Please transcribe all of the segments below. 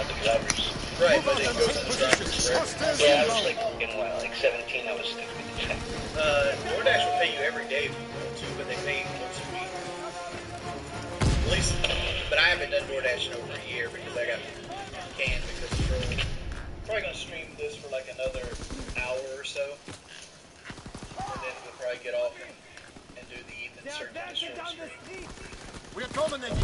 not the drivers. Right, but it goes on the drivers, right? Yeah, I was like, in what, like 17, I was stupid. DoorDash will pay you every day if you want to, but they pay you once a week. At least, but I haven't done DoorDash in over a year because I got canned because of Troll. Probably gonna stream this for like another hour or so, and then we'll probably get off and do the Ethan search and destroy stream. We're dominating.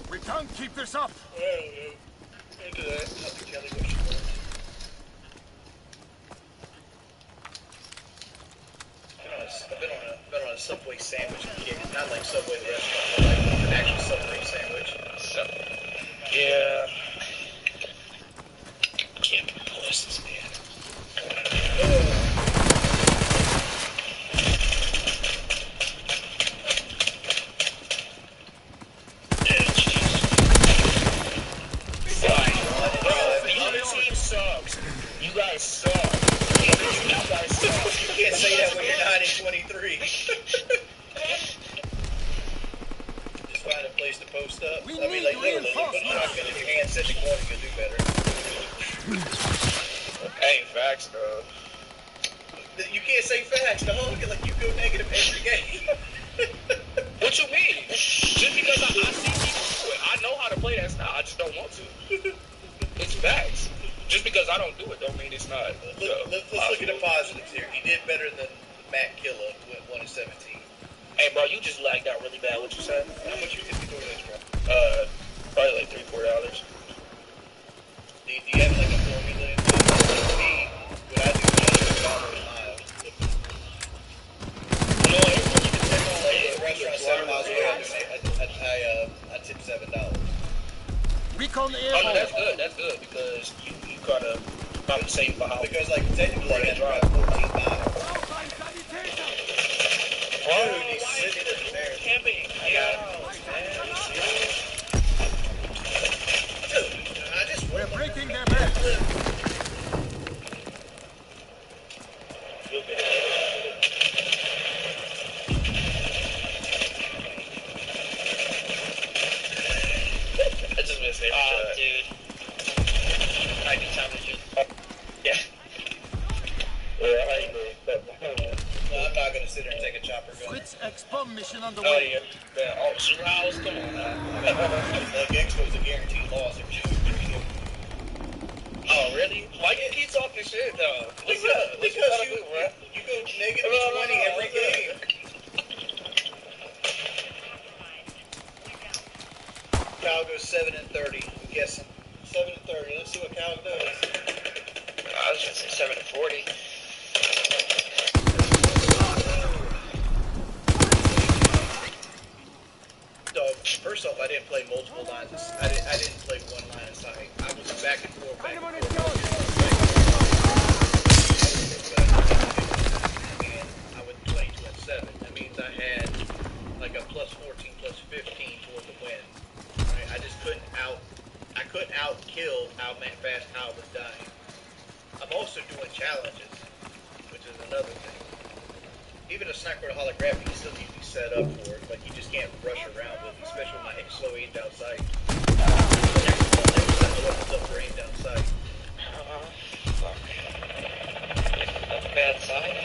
We can't keep this up. I don't know. We'll do that. I'll be Kelly what she wants. I've been on a Subway sandwich kick. Not like Subway the restaurant, but like an actual Subway sandwich. Yeah. Can't push this man. You guys suck. You guys suck. You can't say that when you're 9 and 23. Just find a place to post up. I mean, like literally, put a shotgun in your hand, sit in the corner, you'll do better. Hey, facts, though. You can't say facts, dog. Like you go negative every game. What you mean? Just because I see people do it, I know how to play that style. I just don't want to. It's facts. Just because I don't do it, don't mean it's not. Let's look at the positives here. He did better than Matt Killa, who went 1-17. Hey, bro, you just lagged out really bad. What you said? How much you think you DoorDash, bro? Probably like $3-4. Do you have like a formula? Me, what I do is $1 a mile. No, it's Depending on like the restaurant 7 miles away, I tip $7. Recon air. Oh, no, that's good. That's good because you gotta probably save for how. Because like technically I drive 14 miles. Dude, he's sitting there. Camping. Yeah. Dude, I just We're breaking their back. Feel good. I just missed it. Dude. Might be time to do. Yeah. Yeah, I agree. No, I'm not gonna sit there and take a chopper gun. Fritz X-bomb mission Oh, underway. yeah. Oh, Shirtless, come on now. Like Expo's a guaranteed loss if you Oh, really? Why you keep talking shit, though? Because you go negative 20 every game. Kyle goes 7 and 30. I'm guessing 7 and 30. Let's see what Kyle does. I was gonna say 7 and 40. Dog, first off, I didn't play multiple lines. I didn't play one line of sight. I was back and forth, back and forth. And I went 22 and 7. That means I had like a plus 14, plus 15 toward the win. Right? I just couldn't out-kill how fast Kyle was dying. I'm also doing challenges, which is another thing. Even a sniper holographic, you still need to be set up for it. Like, you just can't rush around with it, especially with my slow aim down sight. I wasn't up for aim down sight. Fuck. That's a bad sign.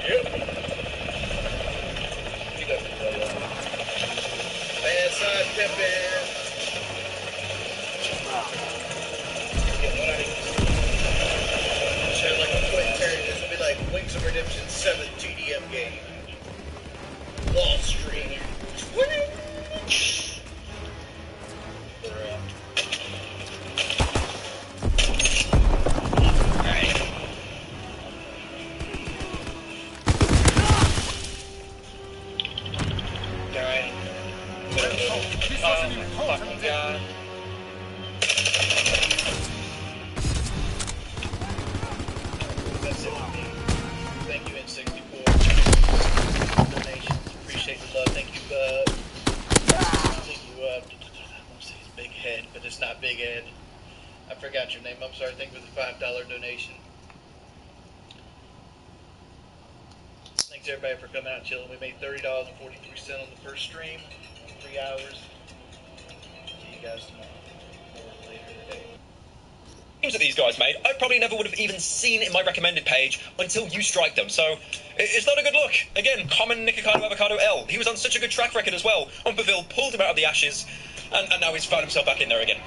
Yep. You got to play that. Bad side pimpin'. Shit like a quick turn. This will be like Wings of Redemption 7 TDM game. Wall Street. Fucking God. That's it for me. Thank you, N64. Donations. Appreciate the love. Thank you, thank you, I want to say it's Big Head, but it's not Big Ed. I forgot your name. I'm sorry. Thank you for the $5 donation. Thank Thanks everybody for coming out and chilling. We made $30.43 on the first stream, 3 hours. See you guys tomorrow or later today. That these guys made, I probably never would have even seen in my recommended page until you strike them. So, it's not a good look. Again, common Nikocado Avocado L. He was on such a good track record as well. Umperville pulled him out of the ashes, and now he's found himself back in there again.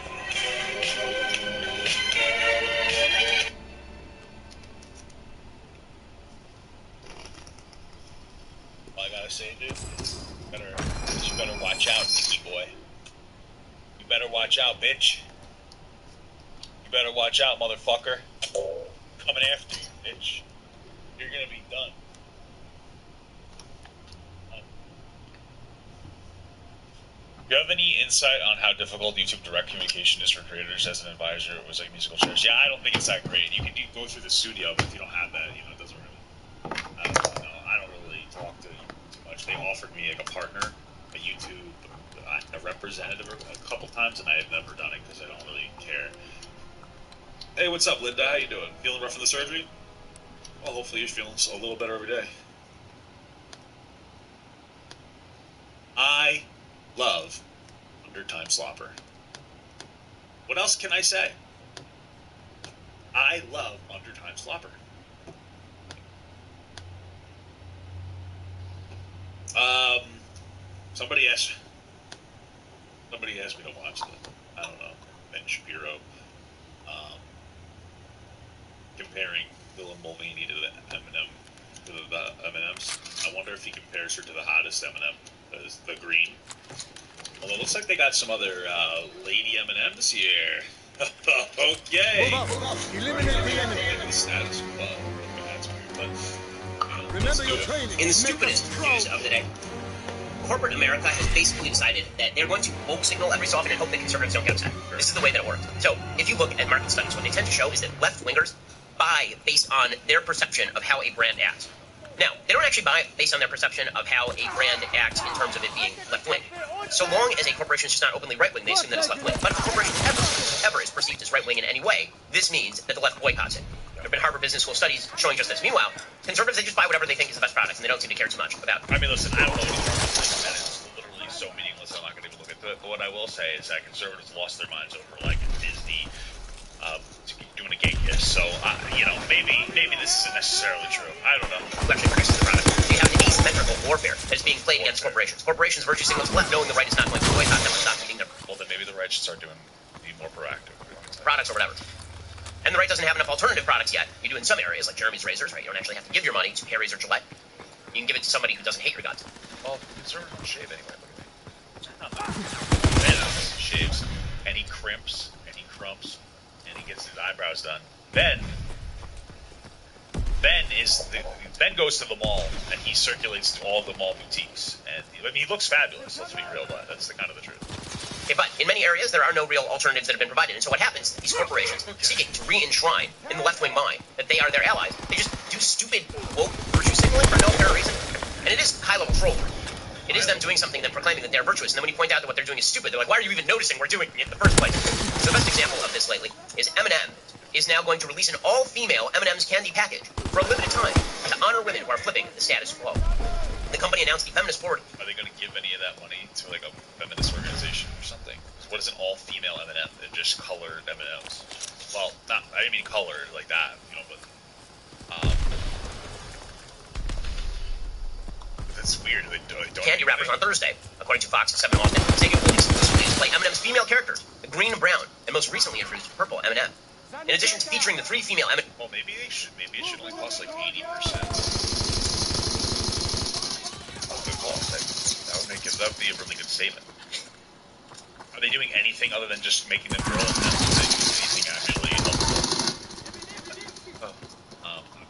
All I gotta say, dude, you better watch out, Nicky boy. You better watch out, bitch. You better watch out, motherfucker. Coming after you, bitch. You're gonna be done. Do you have any insight on how difficult YouTube direct communication is for creators as an advisor with like musical chairs? Yeah, I don't think it's that great. You can go through the studio, but if you don't have that, it doesn't really. I don't really talk to YouTube too much. They offered me like a partner, a YouTube, a representative a couple times, and I have never done it because I don't really care. Hey, what's up, Linda? How you doing? Feeling rough from the surgery? Well, hopefully you're feeling a little better every day. I love Undertime Slopper. What else can I say? I love Undertime Slopper. Somebody asked me to watch I don't know, Ben Shapiro, comparing Dylan Mulvaney to the Eminem, to the M&Ms. I wonder if he compares her to the hottest M&M, the green. Although it looks like they got some other lady M&Ms here. Okay. Move up. Eliminate the enemy. The status quo. That's weird, but Remember your training. In the stupidest news of the day, corporate America has basically decided that they're going to woke signal every so often and hope that conservatives don't get upset. This is the way that it works. So, if you look at market studies, what they tend to show is that left-wingers buy based on their perception of how a brand acts. Now, they don't actually buy based on their perception of how a brand acts in terms of it being left-wing. So long as a corporation is just not openly right-wing, they assume that it's left-wing. But if a corporation ever is perceived as right-wing in any way, this means that the left boycotts it. There have been Harvard Business School studies showing just this. Meanwhile, conservatives, they just buy whatever they think is the best product, and they don't seem to care too much about it. I mean, listen, I don't know what he's and it's literally so meaningless I'm not going to even look into it. But what I will say is that conservatives lost their minds over, like, Disney doing a gay kiss. So, maybe this isn't necessarily true. I don't know. Who actually produces the product? You have an asymmetrical warfare that is being played against corporations. Corporations virtue signal to the left, knowing the right is not going to boycott them or stop eating them. Well, then maybe the right should start be more proactive. Products or whatever. And the right doesn't have enough alternative products yet. You do in some areas, like Jeremy's razors, right? You don't actually have to give your money to Harry's or Gillette. You can give it to somebody who doesn't hate your guts. Well, conservatives don't shave anyway. Look at me. Ben shaves, and he crimps, and he crumps, and he gets his eyebrows done. Ben goes to the mall, and he circulates to all the mall boutiques. And he looks fabulous, let's be real, but that's the kind of the truth. Okay, but in many areas, there are no real alternatives that have been provided. And so what happens, these corporations, seeking to re-enshrine in the left-wing mind that they are their allies, they just do stupid, woke virtue signaling for no apparent reason. And it is high-level troll. It is them doing something, then proclaiming that they're virtuous. And then when you point out that what they're doing is stupid, they're like, why are you even noticing we're doing it in the first place? So the best example of this lately is M&M is now going to release an all-female M&M's candy package for a limited time to honor women who are flipping the status quo. The company announced the Feminist Forward. Are they going to give any of that money to like a feminist organization or something? What is an all-female M&M? They're just colored M&Ms. Well, I didn't mean colored like that, but that's weird. They don't candy wrappers on Thursday, according to Fox at 7 Austin. Ziggy will exclusively display M&M's female characters, the green and brown, and most recently introduced purple M&M. In addition to featuring the 3 female M&M. Well, maybe it should only cost like 80%. Good call. That would be a really good statement. Are they doing anything other than just making them girl anything actually helpful?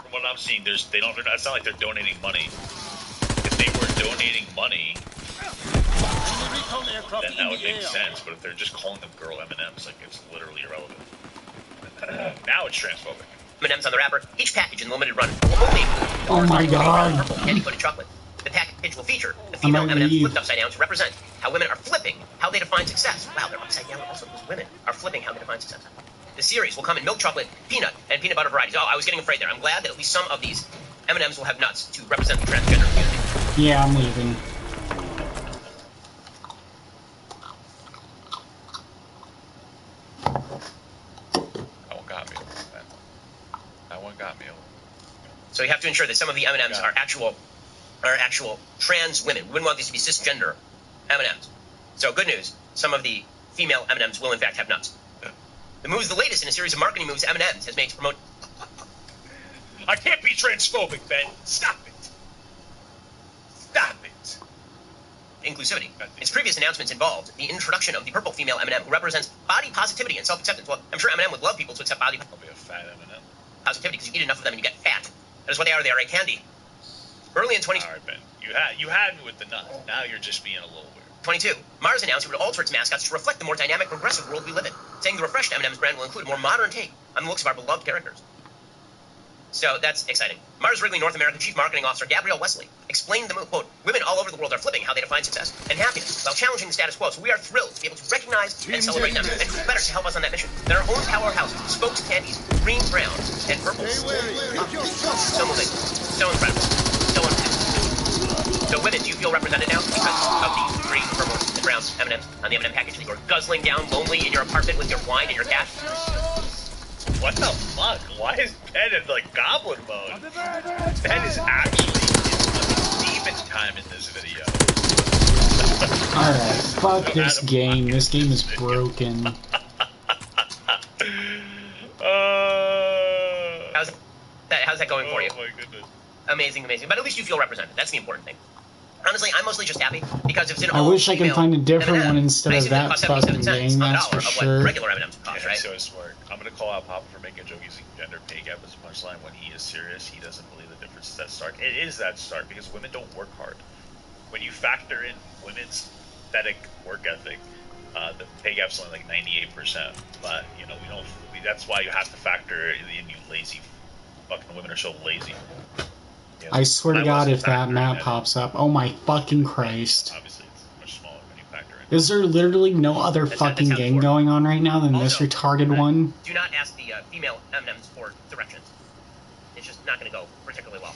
From what I'm seeing, it's not like they're donating money. If they were donating money, then that would make sense. But if they're just calling them girl M&Ms, like it's literally irrelevant. Now it's transphobic. M&Ms on the wrapper, each package in the limited run will only oh my god, purple candy-coated chocolate. The package will feature the female M&Ms flipped upside down to represent how women are flipping how they define success. Wow, they're upside down also because women are flipping how they define success. The series will come in milk chocolate, peanut, and peanut butter varieties. Oh, I was getting afraid there. I'm glad that at least some of these M&Ms will have nuts to represent the transgender community. Yeah, I'm leaving. That one got me. That one got me. So you have to ensure that some of the M&Ms are actual trans women. We wouldn't want these to be cisgender M&Ms. So good news, some of the female M&Ms will in fact have nuts. The move is the latest in a series of marketing moves M&Ms has made to promote... I can't be transphobic, Ben. Stop it. Stop it. Inclusivity. Its previous announcements involved the introduction of the purple female M&M who represents body positivity and self-acceptance. Well, I'm sure M&M would love people to accept body I'll be a fat M&M. positivity because you eat enough of them and you get fat. That is what they are. They are a candy. Early in 20... All right, Ben. You had me with the nut. Now you're just being a little weird. 22. Mars announced it would alter its mascots to reflect the more dynamic, progressive world we live in, saying the refreshed M&M's brand will include a more modern take on the looks of our beloved characters. So that's exciting. Mars Wrigley North American Chief Marketing Officer Gabrielle Wesley explained the move, quote, women all over the world are flipping how they define success and happiness while challenging the status quo, so we are thrilled to be able to recognize and celebrate them. And who better to help us on that mission than our own powerhouse, spokes candies, green, brown, and purple. So moving. So incredible. So unbelievable. So women, do you feel represented now because of the green, purple, and brown M&Ms on the M&M package that you are guzzling down lonely in your apartment with your wine and your cat? What the fuck? Why is Ben in like goblin mode? Ben is actually in demon time in this video. Alright, fuck this game. This game is broken. How's that going for you? Oh my goodness. Amazing, amazing. But at least you feel represented. That's the important thing. Honestly, I'm mostly just happy because if it's an I wish I could find a different M&M, one instead of basically it that costs fucking 77 cents game, on the that's for dollar of sure. what regular M&Ms cost, Yeah, right? so smart. I'm gonna call out Papa for making a joke using gender pay gap as a punchline when he is serious. He doesn't believe the difference is that stark. It is that stark because women don't work hard. When you factor in women's pathetic work ethic, the pay gap's only like 98%. But you know that's why you have to factor in you lazy fucking women are so lazy. You know, I swear to God, if that map that pops up, oh my fucking Christ. Obviously, it's much smaller when you factor in. Is there literally no other fucking game going on right now than this Also, retarded one? Do not ask the female M&Ms for directions. It's just not going to go particularly well.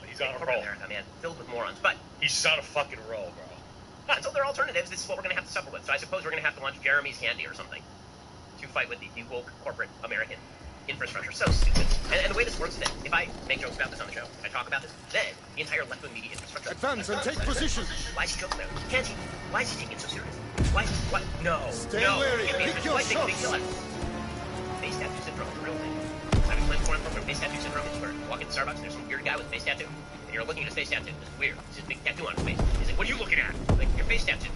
He's on a Corporate roll. America, man, filled with morons. But He's just on a fucking roll, bro. until there are alternatives, this is what we're going to have to suffer with. So I suppose we're going to have to launch Jeremy's Candy or something to fight with the woke corporate American infrastructure. So stupid. And the way this works is that if I make jokes about this on the show, I talk about this, then the entire left-wing media infrastructure... Advance and take position. Why is he joking about it? Can't he? Why is he taking it so serious? Why? No. Stay no. wary. Pick your Why is he taking shots. it so face tattoo syndrome is a real thing. I've been playing for face tattoo syndrome is where you walk into Starbucks and there's some weird guy with a face tattoo, and you're looking at his face tattoo. It's weird. It's just a big tattoo on his face. He's like, what are you looking at? Like, your face tattoo.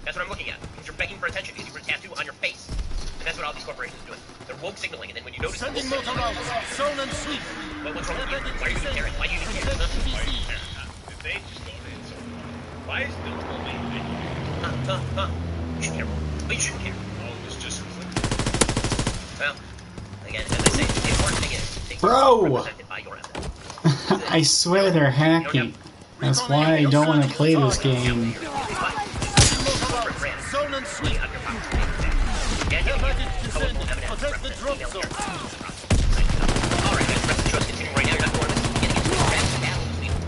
That's what I'm looking at. Because you're begging for attention because you put a tattoo on your face. And that's what all these corporations are doing. They're woke signaling, and then when you notice... Sending motor out. Zone and sweep. What's wrong with you? Why are you even caring? Why do you even care? Why are you care? If they just don't answer, why is it only me? You should care more. But you shouldn't care. Oh, it was just Well, again, as I say, the important thing is... Bro! represented by your effort. I swear they're hacking. That's why I don't want to play this game. Zone and sweep. Protect the drop zone.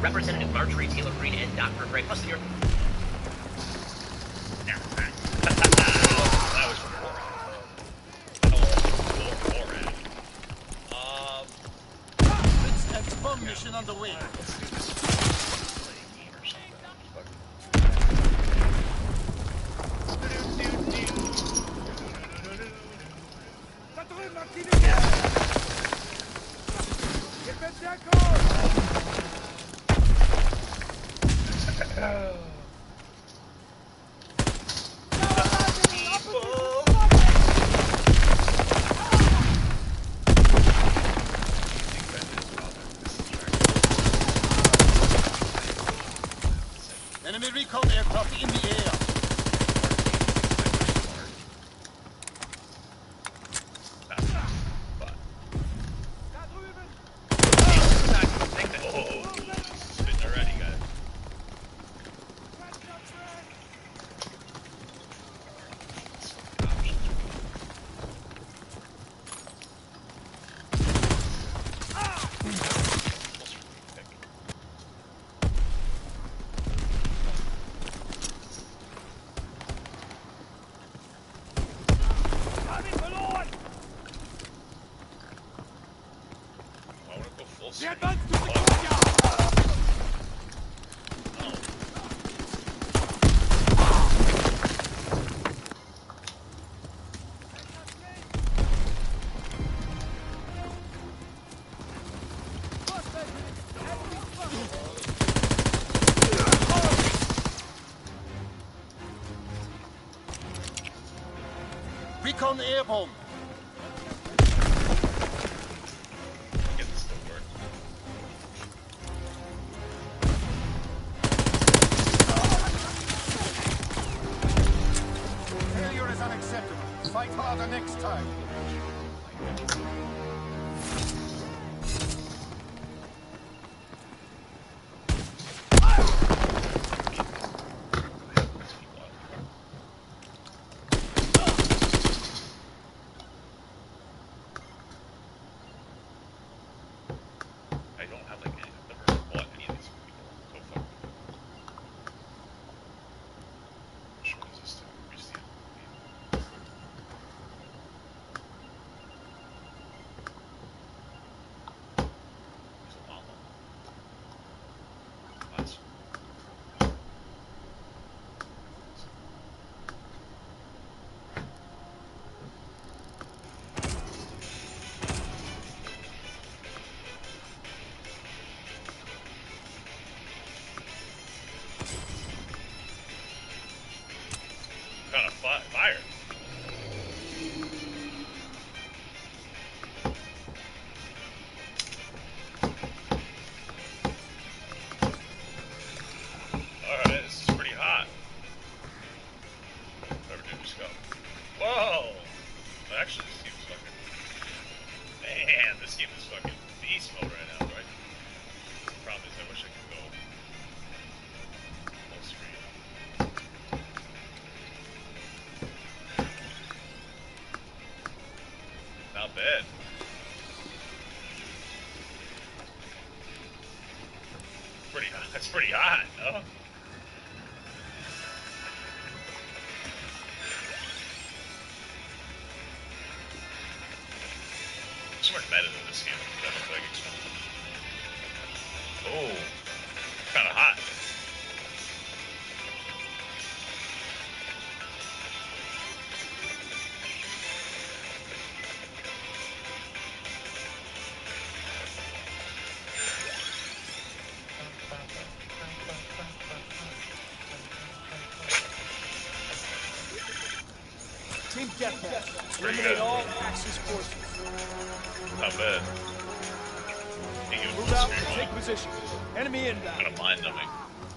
Representative Marjorie Taylor Greene and Dr. Gray, plus the New York. that was Let's bomb mission underway. this. The advance to the courtyard! Recon airborne. Get this to work. Failure is unacceptable. Fight harder next time. I don't have like any. I've never bought any of these people. So fuck. Which one is this to? Reach the end. There's a llama. Nice. Kind of fire. Alright, this is pretty hot. Whatever, dude, just go. Whoa! Actually, this game is fucking... Man, this game is fucking beast mode right now, right? The problem is I wish I could go full screen. Not bad. Pretty hot. It's pretty hot, no? So much meta in this game. That looks like expensive. Oh, kind of hot. Team deathmatch. Pretty Eliminate good. all Axis forces. Not bad. Thank you for Move the out screen and one. take position. Enemy inbound. Kind of mind numbing.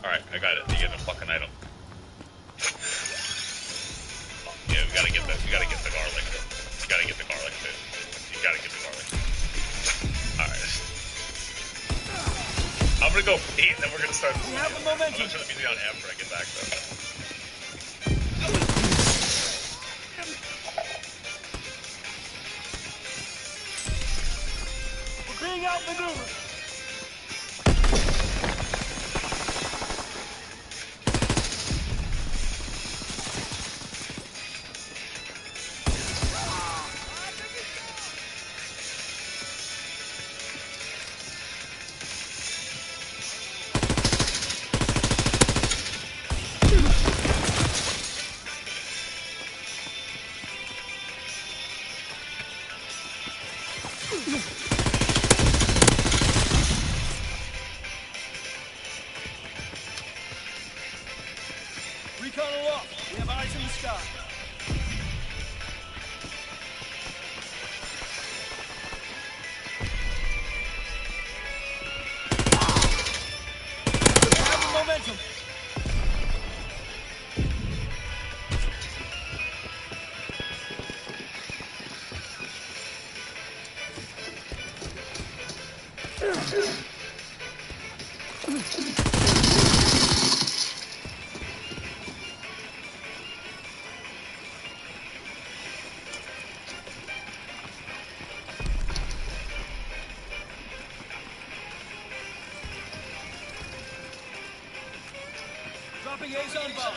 Alright, I got it. You get a fucking item. Yeah, we gotta get that. You gotta get the garlic. You gotta get the garlic, dude. You gotta get the garlic. Alright. I'm gonna go pee and then we're gonna start. We have the I'm momentum. gonna turn the music on after I get back though. We're being outmaneuvered. Recon aloft. We have eyes in the sky. We have the momentum. Dropping A's on bomb.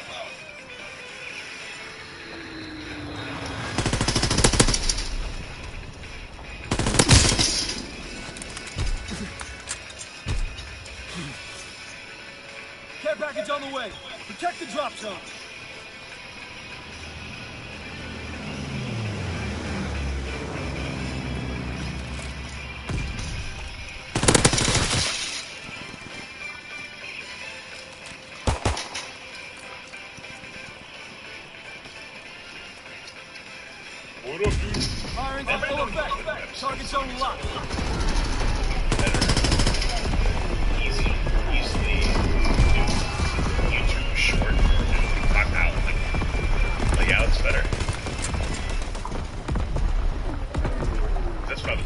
package on the way. Protect the drop zone. What up, dude? Firing in full effect. Target zone locked. Easily YouTube short and talk out. Like, yeah, that's better. That's probably.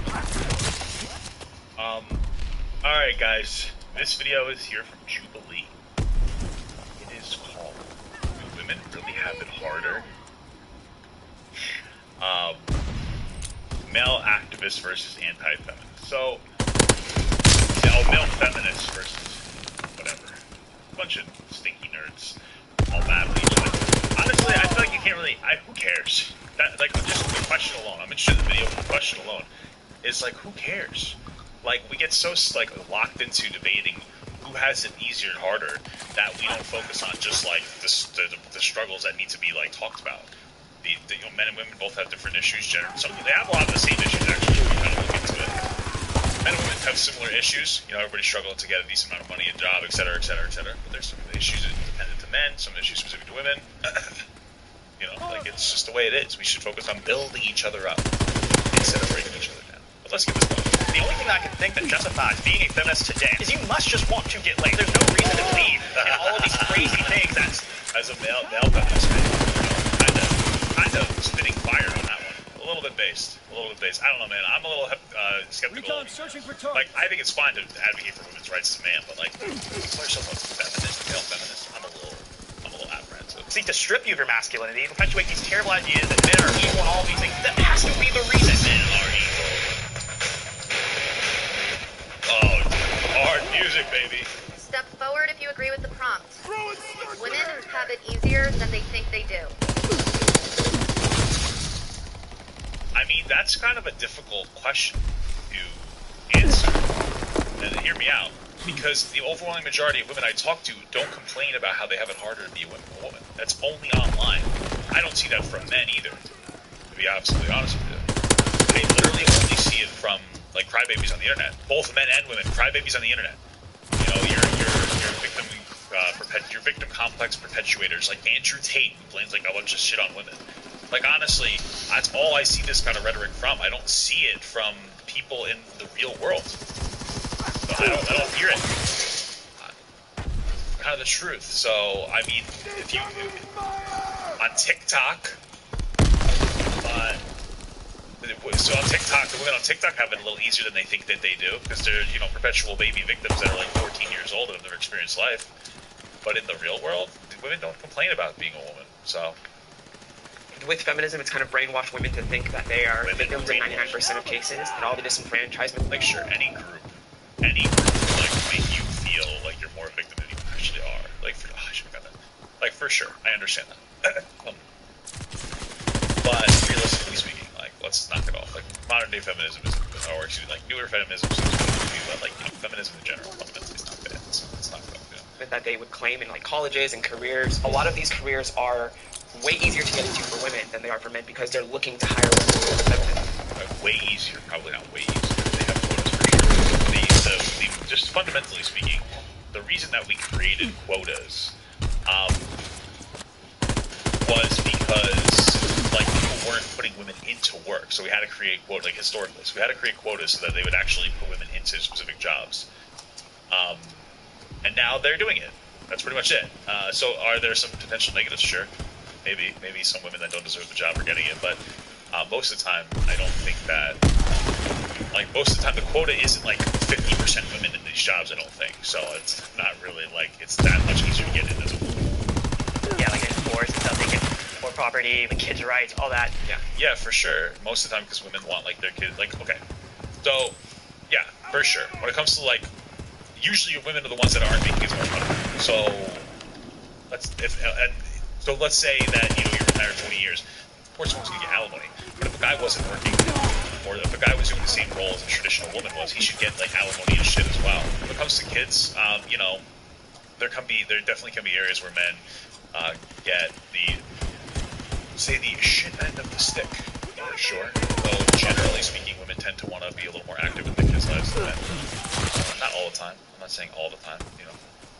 Alright, guys. This video is here from Jubilee. It is called "Do Women Really Have It Harder?" Male activist versus anti-feminist. So, male feminist versus whatever. Bunch of stinky nerds all mad at each other. Honestly, I feel like you can't really. Who cares? That, like, just the question alone. I'm interested in the video, but the question alone is like, who cares? Like, we get so like locked into debating who has it easier and harder that we don't focus on just like the struggles that need to be like talked about. Men and women both have different issues. They have a lot of the same issues, actually. If you kind of look into it. Men and women have similar issues. Everybody's struggling to get a decent amount of money, a job, etc., etc., etc. But there's some issues independent to men, some issues specific to women. Like, it's just the way it is. We should focus on building each other up instead of breaking each other down. But let's get this going. The only thing I can think that justifies being a feminist today is you must just want to get laid. There's no reason to believe in all of these crazy things. As a male feminist, kind of spitting fire on that one. A little bit based. I don't know, man. I'm a little skeptical. Recon searching for targets. Like, I think it's fine to advocate for women's rights as a man, but like, call yourself a feminist, male feminist. I'm a little apprehensive. Seek to strip you of your masculinity, perpetuate these terrible ideas that men are evil and all these things. That has to be the reason. Men are evil. Oh, hard music, baby. Step forward if you agree with the prompt. Women have it easier than they think they do. I mean, that's kind of a difficult question to answer. And hear me out. Because the overwhelming majority of women I talk to don't complain about how they have it harder to be a woman. That's only online. I don't see that from men either, to be absolutely honest with you. I literally only see it from, like, crybabies on the internet. Both men and women, crybabies on the internet. Your victim complex perpetuators, like Andrew Tate, who blames like a bunch of shit on women. Like, honestly, that's all I see this kind of rhetoric from. I don't see it from people in the real world. So I don't hear it. Kind of the truth. So, I mean, if you on TikTok, the women on TikTok have it a little easier than they think that they do, because they're, perpetual baby victims that are like 14 years old and have never experienced life. But in the real world, women don't complain about being a woman. So, with feminism, it's kind of brainwashed women to think that they are victims in 99% of cases, and all the disenfranchisement. Like, sure, any group like make you feel like you're more a victim than you actually are. Like, I should have got that. Like, for sure, I understand that. But realistically speaking, like, let's knock it off. Like, modern day feminism is, or excuse me, like, newer feminism seems to be, but like, feminism in general, fundamentally, is not bad. It's not good. That they would claim in like colleges and careers. A lot of these careers are way easier to get into for women than they are for men because they're looking to hire women who are feminine. Way easier, probably not way easier. They have quotas for sure. Just fundamentally speaking, the reason that we created quotas was because like people weren't putting women into work, so we had to create quotas. Like historically, so we had to create quotas so that they would actually put women into specific jobs. And now they're doing it. That's pretty much it. So are there some potential negatives? Sure. Maybe some women that don't deserve the job are getting it, but most of the time, I don't think that, like, most of the time the quota isn't like 50% women in these jobs, I don't think. So it's not really like it's that much easier to get in as a woman. Yeah, like in sports and stuff, they get more property, like kids' rights, all that. Yeah, for sure. Most of the time because women want, like, their kids, like, okay. So, yeah, for sure. When it comes to, like, usually women are the ones that aren't making as much money. So let's say that you're retired 20 years. Of course, someone's gonna get alimony. But if a guy wasn't working, or if a guy was doing the same role as a traditional woman was, he should get like alimony and shit as well. When it comes to kids, there definitely can be areas where men get the shit end of the stick, for sure. Though generally speaking, women tend to want to be a little more active in the kids' lives than men. Not all the time. I'm not saying all the time. You know,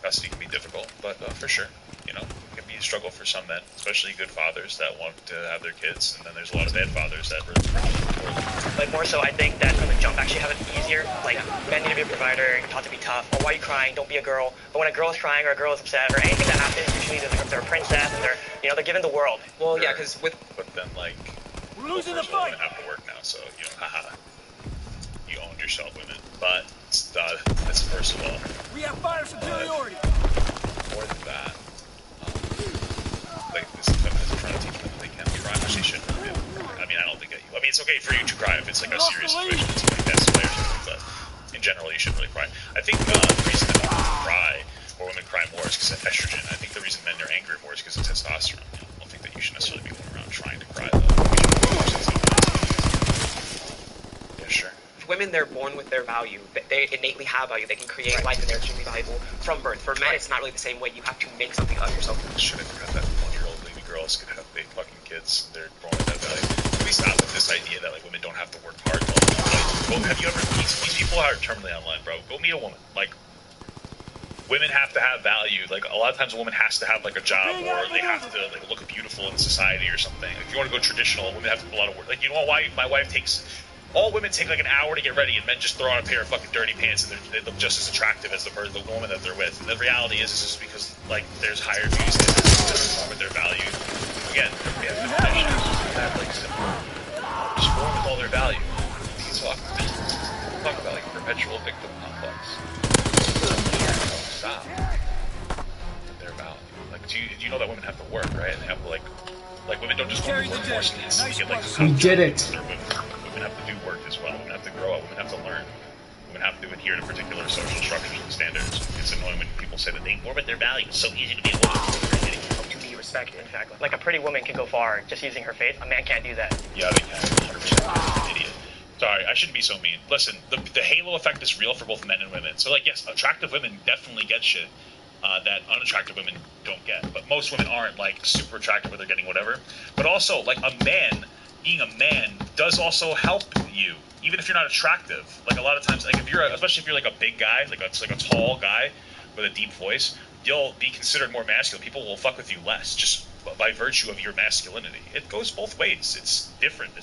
custody can be difficult, but for sure, you know, it can be a struggle for some men, especially good fathers that want to have their kids, and then there's a lot of bad fathers that really for them. Like, more so, I think that women jump actually have it easier. Like, men need to be a provider, taught to be tough. Or why are you crying? Don't be a girl. But when a girl is crying or a girl is upset or anything that happens, usually they're a princess and they're given the world. Well, yeah, because But then, like, We're losing the women fight. have to work now, so, you know, haha. You owned yourself, women. But that's first of all. We have fire superiority. More than that, like, this feminism trying to teach them that they can't cry, which they shouldn't really do. I mean, I don't think I mean, it's okay for you to cry if it's like a serious situation, it's like that's play or something, but in general, you shouldn't really cry. I think the reason that women cry, or women cry more, is because of estrogen. I think the reason men are angry more is because of testosterone. I don't think that you should necessarily be going around trying to cry, though. Yeah, sure. women, they're born with their value. They innately have value. They can create life, and they're extremely valuable from birth. For men, it's not really the same way. You have to make something of yourself. Should have forgot that 1-year-old baby girls could have big fucking kids. They're born with that value. Can we stop with this idea that like women don't have to work hard? Like, have you ever these people are terminally online, bro? Go meet a woman. Like, women have to have value. Like, a lot of times a woman has to have like a job, or they have to like look beautiful in society or something. If you want to go traditional, women have to do a lot of work. Like, you know why my wife takes. All women take like an hour to get ready, and men just throw on a pair of fucking dirty pants, and they look just as attractive as the woman that they're with. And the reality is just because like there's higher beauty standards that are born with their value. Again, we have definitions. Like simple, just born with all their value. You talk about like perpetual victim complex. Stop. Their value. Like, do you know that women have to work, right? And they have to like women don't just go to the workforce and get like. We did it. Women have to do work as well. Women have to grow up. Women have to learn. Women have to adhere to particular social structures and standards. It's annoying when people say that they forfeit their values. It's so easy to be a woman. To be respected, in fact. Like, a pretty woman can go far just using her face. A man can't do that. Yeah, they can. 100%. Idiot. Sorry, I shouldn't be so mean. Listen, the halo effect is real for both men and women. So, like, yes, attractive women definitely get shit that unattractive women don't get. But most women aren't, like, super attractive where they're getting whatever. But also, like, a man... being a man does also help you, even if you're not attractive. Like a lot of times, like especially if you're like a big guy, like a tall guy with a deep voice, you'll be considered more masculine. People will fuck with you less just by virtue of your masculinity. It goes both ways. It's different.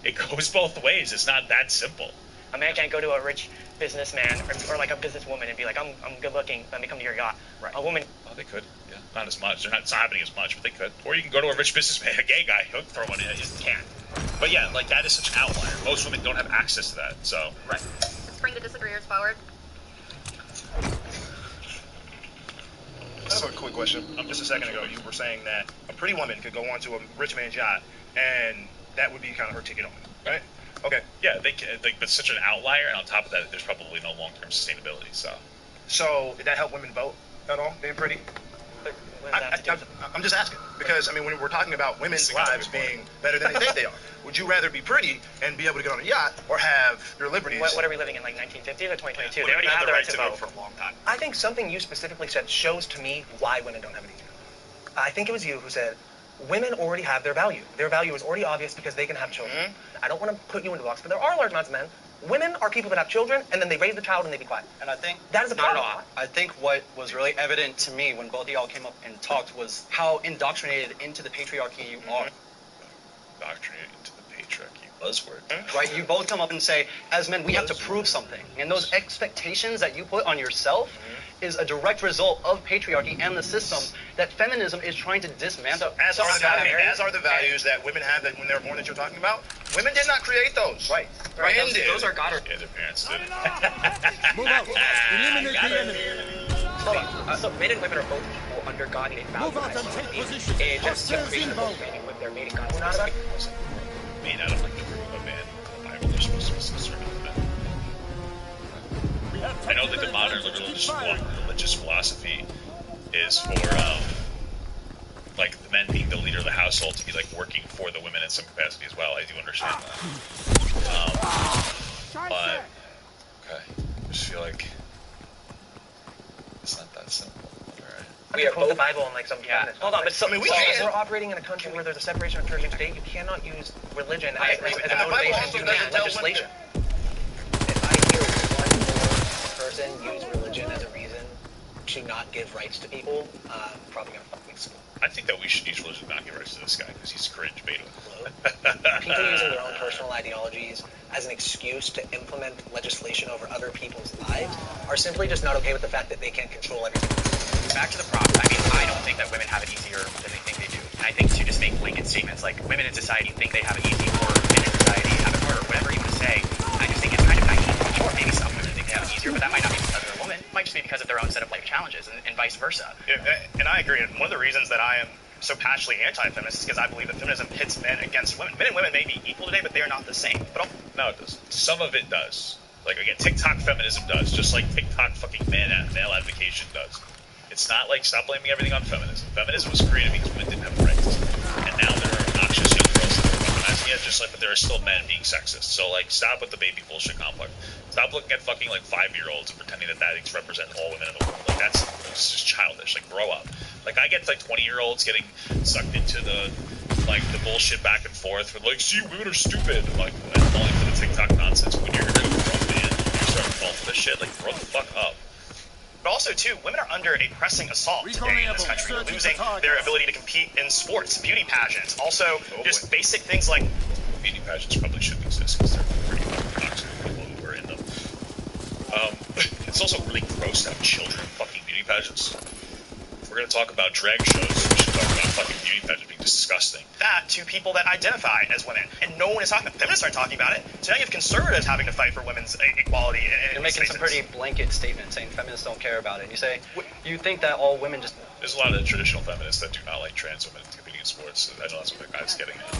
It goes both ways. It's not that simple. A man can't go to a rich businessman or like a businesswoman and be like, I'm good looking, let me come to your yacht. Right. A woman. Oh, they could. Yeah, not as much. It's not happening as much, but they could. Or you can go to a rich businessman, a gay guy, he'll throw money at you. Can't. But yeah, like that is such an outlier. Most women don't have access to that. So. Right. Let's bring the disagreeers forward. I have a quick question. Just a second ago, you were saying that a pretty woman could go onto a rich man's yacht, and that would be kind of her ticket on, right? Okay. Yeah, they can. Like, but such an outlier, and on top of that, there's probably no long-term sustainability. So did that help women vote at all? Being pretty? I'm just asking because I mean, when we're talking about women's lives being better than they think they are, would you rather be pretty and be able to get on a yacht, or have your liberties? What are we living in, like 1950 or 2022? Yeah, they already have the right to vote for a long time. I think something you specifically said shows to me why women don't have it easier. I think it was you who said, women already have their value. Their value is already obvious because they can have children. Mm-hmm. I don't want to put you into a box, but there are large amounts of men. Women are people that have children, and then they raise the child and they be quiet. And I think that is a problem. I think what was really evident to me when both of y'all came up and talked was how indoctrinated into the patriarchy you are. Indoctrinated into the patriarchy. Buzzword. Right? You both come up and say, as men, we have to prove something. And those expectations that you put on yourself is a direct result of patriarchy and the system that feminism is trying to dismantle. As are the values that women have that when they're born that you're talking about. Women did not create those. Right. Men did. Those are God. Yeah, their parents did. Move out. Eliminate the enemy. So men and women are both equal under God and value. Move out and take position. It just Hostiles creates inbound. mating with their mating concept. Made out of like the group of a man. The Bible, they're supposed to be sister men. I know that the modern religious philosophy is for like the men being the leader of the household to be like working for the women in some capacity as well. I do understand that. But okay, I just feel like it's not that Wisconsin. We have quote the Bible and like some feminist. Hold on, but so, we're operating in a country where there's a separation of church and state. You cannot use religion as a motivation to make legislation. If I hear one more person use religion as a reason to not give rights to people, I'm probably gonna fucking school. I think that we should use religion to not give rights to this guy because he's cringe beta. People using their own personal ideologies as an excuse to implement legislation over other people's lives are simply just not okay with the fact that they can't control everything. Back to the prompt. I mean, I don't think that women have it easier than they think they do. And I think to just make blanket statements like women in society think they have it easy or men in society have it harder, whatever you want to say, I just think it's kind of naive. Sure, maybe some women think they have it easier, but that might not be because they're a woman. It might just be because of their own set of life challenges and vice versa. Yeah, and I agree. And one of the reasons that I am so passionately anti-feminist is because I believe that feminism pits men against women. Men and women may be equal today, but they are not the same. But no, it doesn't. Some of it does. Like, again, TikTok feminism does, just like TikTok fucking male advocation does. It's not like stop blaming everything on feminism. Feminism was created because women didn't have rights. And now there are obnoxious young girls that are weaponizing it, just like, but there are still men being sexist. So, like, stop with the baby bullshit complex. Stop looking at fucking, like, 5-year-olds and pretending that that represents all women in the world. Like, that's just childish. Like, grow up. Like, I get, like, 20-year-olds getting sucked into the bullshit back and forth with, like, see, women are stupid. Like, and falling for the TikTok nonsense. When you're a grown man, you're starting to fall for this shit. Like, grow the fuck up. But also, too, women are under a pressing assault today in this country. They're losing their ability to compete in sports, beauty pageants, also just basic things like... Beauty pageants probably shouldn't exist because they're pretty fucking toxic people who are in them. It's also really gross to have children in fucking beauty pageants. If we're going to talk about drag shows, we should talk about fucking beauty pageants being disgusting. That to people that identify as women. And no one is talking about it. Feminists aren't talking about it. So now you have conservatives having to fight for women's equality. You're making some pretty blanket statements saying feminists don't care about it. You say, you think that all women just... There's a lot of traditional feminists that do not like trans women competing in sports. I know that's what the guy's getting at.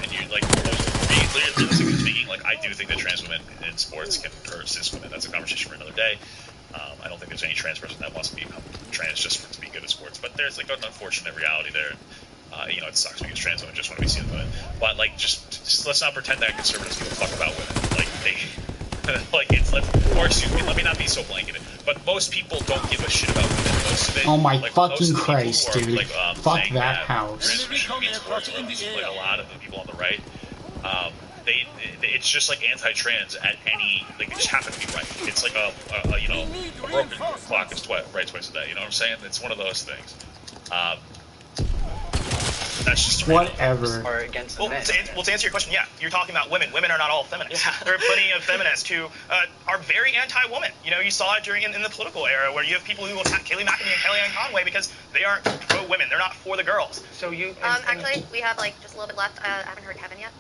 And you, like, realistically speaking, like, I do think that trans women in sports can, or cis women, that's a conversation for another day. I don't think there's any trans person that wants to become trans just to be good at sports, but there's like an unfortunate reality there. You know, it sucks because trans women just want to be seen as women. But like, just let's not pretend that conservatives give a fuck about women. Like they, like it's or excuse me, let me not be so blanketed. But most people don't give a shit about women. Most of it. Oh my like, fucking Christ, dude! Like, fuck that house. Like a lot of the people on the right. It's just like anti-trans at any, like, they just happen to be right. It's like a you know, a broken clock is right twice a day. You know what I'm saying? It's one of those things. That's just whatever. Or against well, to answer your question, yeah, you're talking about women. Women are not all feminists. Yeah. There are plenty of feminists who are very anti-woman. You know, you saw it during in the political era where you have people who will attack Kayleigh McEnany and Kellyanne Conway because they aren't pro-women. They're not for the girls. So you... Actually, we have like just a little bit left. I haven't heard Kevin yet.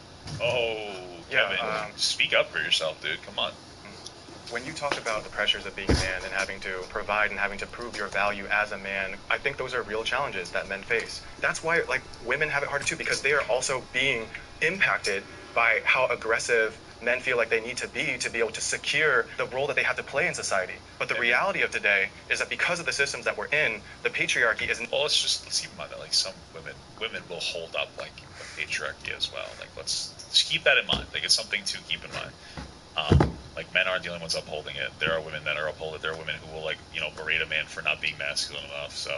Oh, Kevin, speak up for yourself, dude. Come on. When you talk about the pressures of being a man and having to provide and having to prove your value as a man, I think those are real challenges that men face. That's why, like, women have it harder too, because they are also being impacted by how aggressive men feel like they need to be able to secure the role that they have to play in society. But the reality of today is that because of the systems that we're in, the patriarchy isn't... Well, let's keep in mind that, like, some women will hold up, like, the patriarchy as well. Like, let's just keep that in mind. Like, it's something to keep in mind. Like, men aren't the only ones upholding it. There are women that are upholding it. There are women who will, like, you know, berate a man for not being masculine enough. So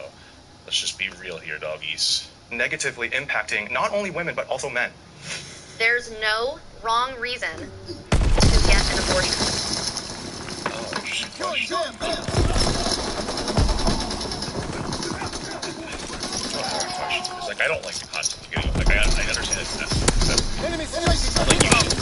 let's just be real here, doggies. Negatively impacting not only women, but also men. There's no wrong reason to get an abortion. Like, I don't like the concept of getting, like, I understand it's necessary. Enemy like, you should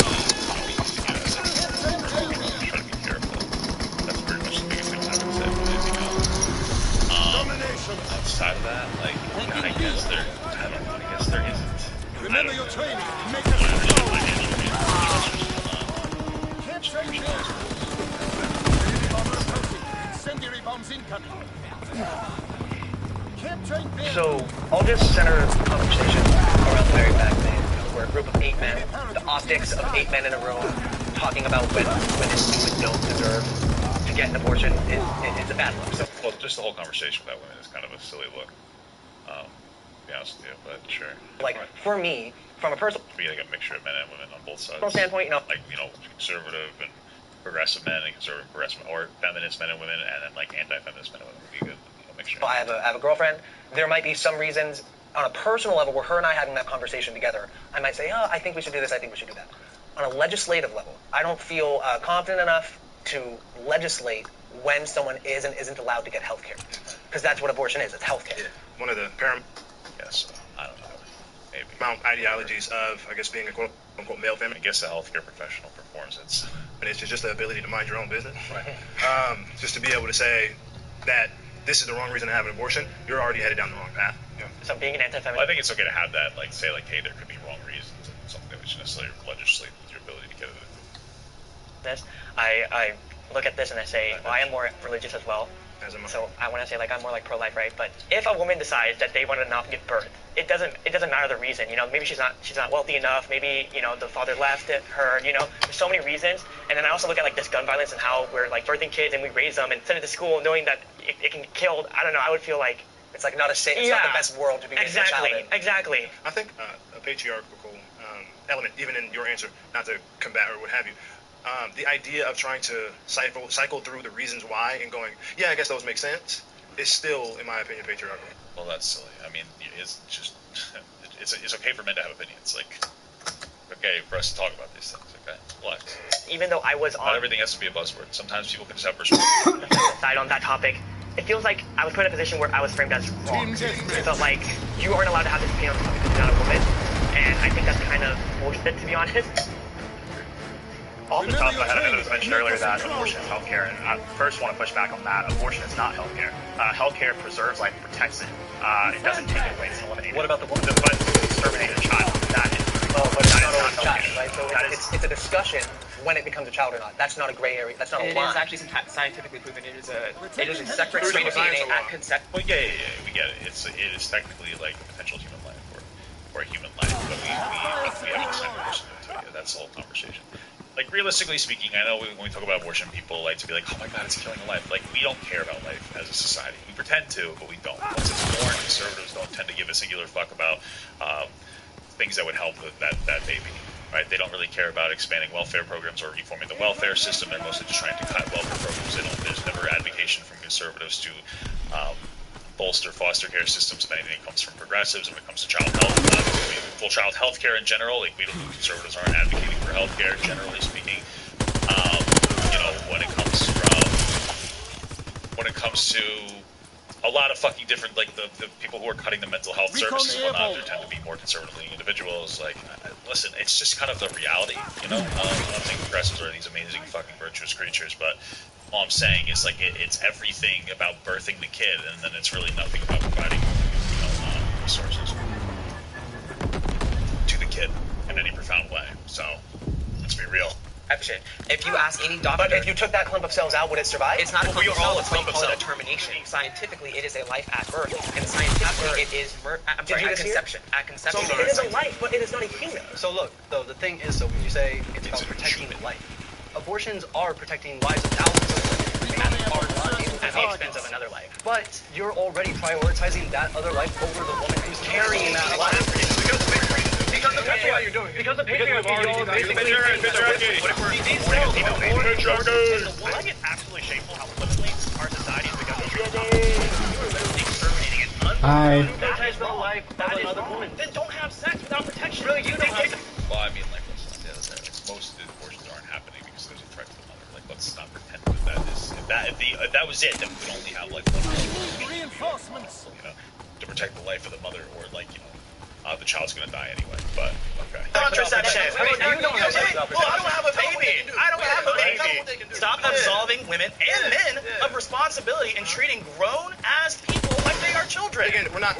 outside of that, like, I guess there isn't. Remember your training. Make incendiary bombs incoming. So I'll just center the conversation around the very fact that we're a group of 8 men. The optics of 8 men in a room talking about what women do and don't deserve to get an abortion is a bad look. So, well, just the whole conversation with that women is kind of a silly look. To be honest with you, but sure. Like, for me, from a personal... Be like a mixture of men and women on both sides. From a standpoint, you know... Like, you know, conservative and progressive men and conservative progressive, or feminist men and women, and then like anti-feminist men and women would be a good mixture. I have a girlfriend. There might be some reasons on a personal level where her and I having that conversation together, I might say, oh, I think we should do this, I think we should do that. On a legislative level, I don't feel confident enough to legislate when someone is and isn't allowed to get health care. Because that's what abortion is, it's health care. Yeah. One of the Yes, I don't know. Maybe. Mount ideologies of, I guess, being a quote-unquote male feminist. I guess a healthcare professional performs it. And it's just the ability to mind your own business. Right. Just to be able to say that this is the wrong reason to have an abortion, you're already headed down the wrong path. Yeah. So being an anti-feminist... Well, I think it's okay to have that, like, say, like, hey, there could be wrong reasons, and something that we should necessarily legislate with your ability to get it. This, I look at this and I say, well, I am more religious as well. So I want to say, like, I'm more like pro-life, right? But if a woman decides that they want to not give birth, it doesn't matter the reason. You know, maybe she's not wealthy enough. Maybe, you know, the father left her. You know, there's so many reasons. And then I also look at like this gun violence and how we're like birthing kids and we raise them and send it to school knowing that it can get killed. I don't know. I would feel like it's like not a safe. It's not the best world to be raising a child in. Exactly. I think a patriarchal element, even in your answer, not to combat or what have you. The idea of trying to cycle through the reasons why and going, yeah, I guess those make sense, is still, in my opinion, patriarchal. Well, that's silly. I mean, it's just, it's okay for men to have opinions. Like, okay for us to talk about these things, okay? Relax. Even though I was on... Not everything has to be a buzzword. Sometimes people can just have perspective. Side on that topic, it feels like I was put in a position where I was framed as wrong. It felt like you aren't allowed to have this opinion on the topic because you're not a woman. And I think that's kind of bullshit, to be honest. Off the top of my head, I know it was mentioned earlier that abortion is healthcare, and I first want to push back on that. Abortion is not healthcare. Healthcare preserves life, protects it. It doesn't take it away, it's eliminated. What about the woman? But to exterminate a child, that is not child, right? So it's a discussion when it becomes a child or not. That's not a gray area. That's not a line. It is actually scientifically proven. It is a separate strain of DNA at conception. Well, yeah, we get it. It is technically like a potential human life or a human life, but we have to send a person into it. That's the whole conversation. Like, realistically speaking, I know when we talk about abortion, people like to be like, oh my god, it's killing a life. Like, we don't care about life as a society. We pretend to, but we don't. Once it's born, conservatives don't tend to give a singular fuck about things that would help with that baby, right? They don't really care about expanding welfare programs or reforming the welfare system. They're mostly just trying to cut welfare programs. There's never advocacy from conservatives to bolster foster care systems. If anything, comes from progressives. And when it comes to child health, full child health care in general, like conservatives aren't advocating for health care, generally speaking. You know, when it comes to a lot of fucking different, like the people who are cutting the mental health services and whatnot, there tend to be more conservative-leaning individuals. Like, listen, it's just kind of the reality, you know? I don't think progressives are these amazing fucking virtuous creatures, but all I'm saying is, like, it's everything about birthing the kid, and then it's really nothing about providing, you know, resources to the kid in any profound way. So, let's be real. If you ask any doctor... But if you took that clump of cells out, would it survive? It's not a clump of cells, it's what you call it a termination. Scientifically, it is a life at birth. And scientifically, it is at conception. At conception. So it is a life, but it is not a human. So look, though, the thing is, so when you say it's about protecting life, abortions are protecting lives of thousands of women at the expense of another life. But you're already prioritizing that other life over the woman who's carrying that life. Because the patriarchy you're doing. Because the patriarchy basically I think it's absolutely shameful how flippantly our society has become exterminating and prioritize the life of another woman. Then don't have sex without protection. Really, you don't have Well, I mean, like, most abortions aren't happening because there's a threat to the mother. Like, let's not pretend that is. If that was it, then we would only have like one reinforcements, you know, to protect the life of the mother, or like, you know, the child's gonna die anyway. But okay. Contraception. Well, I don't have a baby. I don't have a baby. Stop absolving women and men of responsibility and treating grown-ass people like they are children. Again, we're not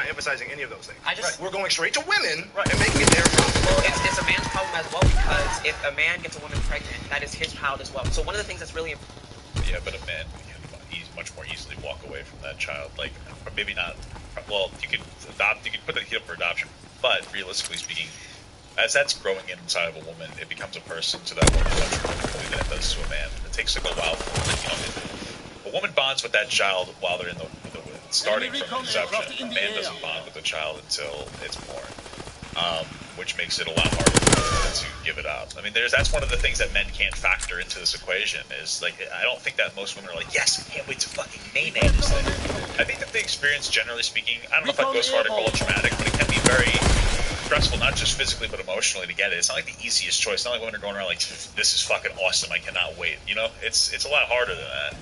emphasizing any of those things. We're going straight to women and making it their problem. Well, it's a man's problem as well, because if a man gets a woman pregnant, that is his child as well. So one of the things that's really important. Yeah, but a man can much more easily walk away from that child. Like, or maybe not. Well, you could adopt. You could put the kid up for adoption, but realistically speaking, as that's growing inside of a woman, it becomes a person to that woman much more quickly than it does to a man. It takes like a while for, like, you know, a woman bonds with that child while they're in the starting from conception. A man doesn't bond with the child until it's born. which makes it a lot harder to give it up. I mean, that's one of the things that men can't factor into this equation. Is like, I don't think that most women are like, yes, I can't wait to fucking nay this thing. I think that the experience, generally speaking, I don't know if I'd go so far to call it traumatic, but it can be very stressful, not just physically but emotionally to get it. It's not like the easiest choice. It's not like women are going around like, this is fucking awesome, I cannot wait. You know, it's a lot harder than that.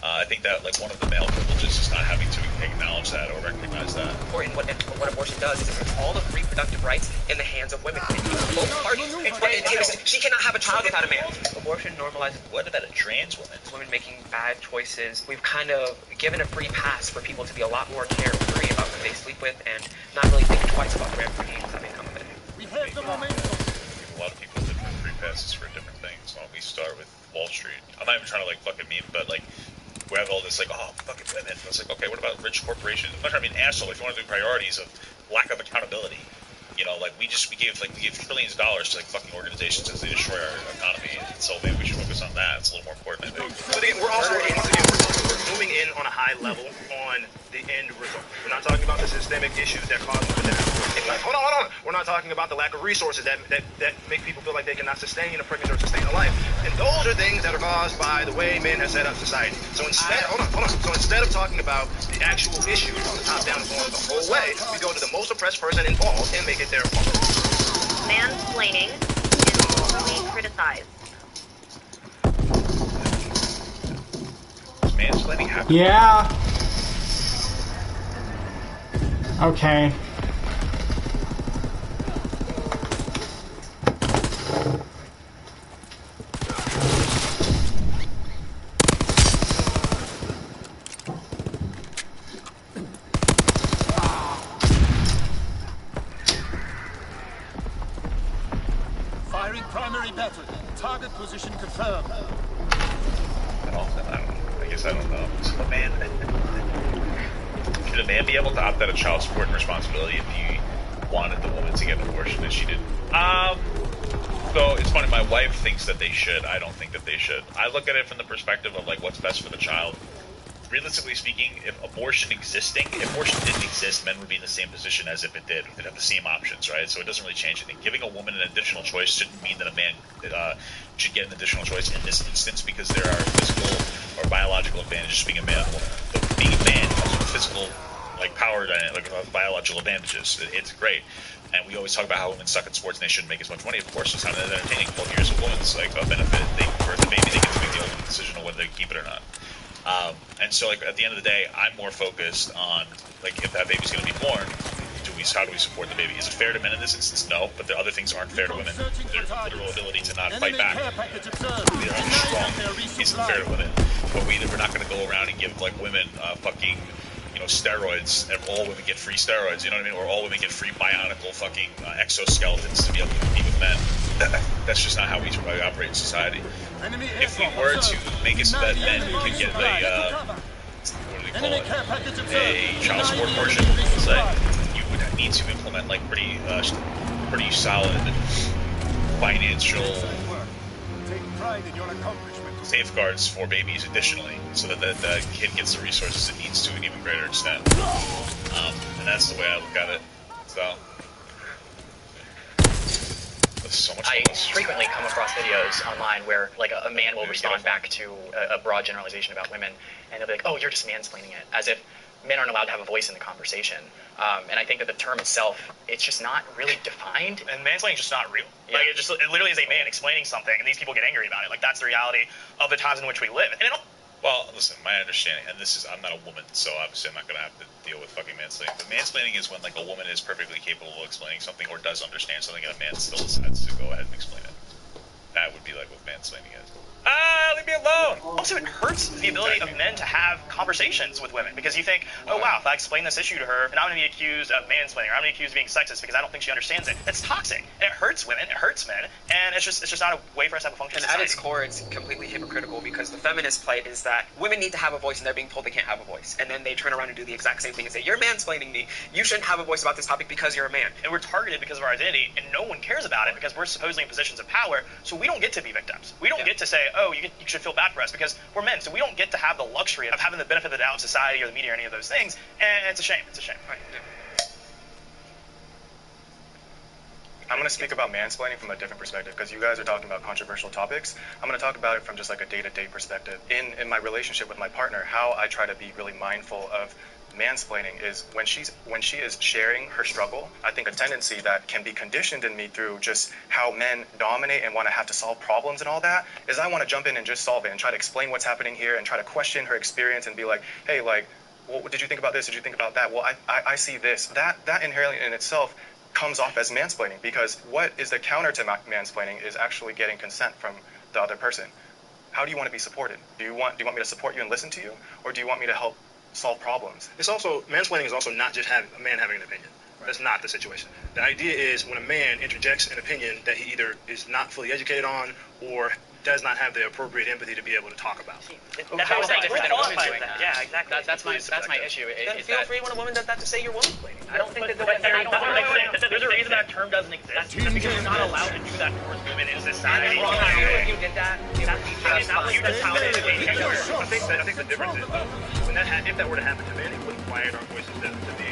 I think that like one of the male privileges is not having to acknowledge that or recognize that. Or what abortion does is it puts all of reproductive rights in the hands of women. Both parties. She cannot have a child without a man. Abortion normalizes. What about a trans woman? Women making bad choices. We've kind of given a free pass for people to be a lot more carefree about who they sleep with and not really think twice about the repercussions that may come of it. We have the momentum. A lot of people have different free passes for different things. Why don't we start with Wall Street? I'm not even trying to like fucking meme, but like, we have all this like, oh, fucking women. It's like, okay, what about rich corporations? I'm not trying to be an asshole. If you want to do priorities of lack of accountability, you know, like we gave trillions of dollars to like fucking organizations as they destroy our economy. So maybe we should focus on that. It's a little more important, I think. But again, we're zooming in on a high level on the end result. We're not talking about the systemic issues that cause women to have. Hold on. We're not talking about the lack of resources that make people feel like they cannot sustain a pregnancy or sustain a life. And those are things that are caused by the way men have set up society. So instead, hold on. So instead of talking about the actual issues on the top down going the whole way, we go to the most oppressed person involved and make it their fault. Mansplaining is overly criticized. Does mansplaining happen? Yeah. Okay. Firing primary battery. Target position confirmed. I guess I don't know. So should a man be able to opt out of child support and responsibility if he wanted the woman to get an abortion and she didn't? So it's funny, my wife thinks that they should. I don't think that they should. I look at it from the perspective of like what's best for the child. Realistically speaking, if abortion didn't exist, men would be in the same position as if it did. They'd have the same options, right? So it doesn't really change anything. Giving a woman an additional choice shouldn't mean that a man should get an additional choice in this instance because there are physical or biological advantages to being a man and a woman. But being a man comes with physical, like power dynamic, like biological advantages. It's great. And we always talk about how women suck at sports and they shouldn't make as much money. Of course, it's not entertaining. 12 years of women's like a benefit. They birth the baby, they get to make the ultimate decision on whether they keep it or not. And so, like at the end of the day, I'm more focused on like if that baby's going to be born, how do we support the baby? Is it fair to men in this instance? No, but the other things aren't fair to women. Their literal ability to not fight back, they're strong, isn't fair to women. But we're not going to go around and give like women fucking steroids, and all women get free steroids. You know what I mean? Or all women get free bionical fucking exoskeletons to be able to compete with men. That's just not how we operate in society. If we were to make it so that men could get a child support portion, say, you would need to implement like pretty solid financial safeguards for babies additionally, so that the kid gets the resources it needs to an even greater extent. And that's the way I look at it. So. So much I frequently come across videos online where like a man will respond back to a broad generalization about women, and they'll be like, "Oh, you're just mansplaining it," as if men aren't allowed to have a voice in the conversation. And I think that the term itself, it's just not really defined. And mansplaining is just not real. Yeah. Like it literally is a man explaining something, and these people get angry about it. Like that's the reality of the times in which we live. And well, listen, my understanding, and this is, I'm not a woman, so obviously I'm not going to have to deal with fucking mansplaining, but mansplaining is when, like, a woman is perfectly capable of explaining something or does understand something, and a man still decides to go ahead and explain it. That would be, like, what mansplaining is. Leave me alone! Also, it hurts the ability of men to have conversations with women, because you think, oh, wow, if I explain this issue to her, and I'm going to be accused of mansplaining, or I'm going to be accused of being sexist because I don't think she understands it. That's toxic. And it hurts women, it hurts men, and it's just not a way for us to have a functioning society. And at its core, it's completely hypocritical, because the feminist plight is that women need to have a voice, and they're being told they can't have a voice. And then they turn around and do the exact same thing and say, you're mansplaining me. You shouldn't have a voice about this topic because you're a man. And we're targeted because of our identity, and no one cares about it because we're supposedly in positions of power, so we don't get to be victims. We don't get to say, oh, you should feel bad for us, because we're men, so we don't get to have the luxury of having the benefit of the doubt of society or the media or any of those things, and it's a shame. It's a shame. Right. going to speak about mansplaining from a different perspective because you guys are talking about controversial topics. I'm going to talk about it from just like a day-to-day perspective. In my relationship with my partner, how I try to be really mindful of mansplaining is when she is sharing her struggle. I think a tendency that can be conditioned in me through just how men dominate and want to have to solve problems and all that is I want to jump in and just solve it and try to explain what's happening here and try to question her experience and be like, hey, like, well, what did you think about this? Did you think about that? Well, I see this. That inherently in itself comes off as mansplaining, because what is the counter to mansplaining is actually getting consent from the other person. How do you want to be supported? Do you want me to support you and listen to you, or do you want me to help solve problems? It's also, mansplaining is also not just a man having an opinion. That's not the situation. The idea is when a man interjects an opinion that he either is not fully educated on or does not have the appropriate empathy to be able to talk about. How is that different than a woman doing that? Yeah, exactly. That's my issue. Then feel free when a woman does that to say you're woman-splaining. I don't think that There's a reason that term doesn't exist. Because you're not allowed to do that towards women in society. If you did that, That's how it is. I think the difference is, when if that were to happen to men, it would quiet our voices to be.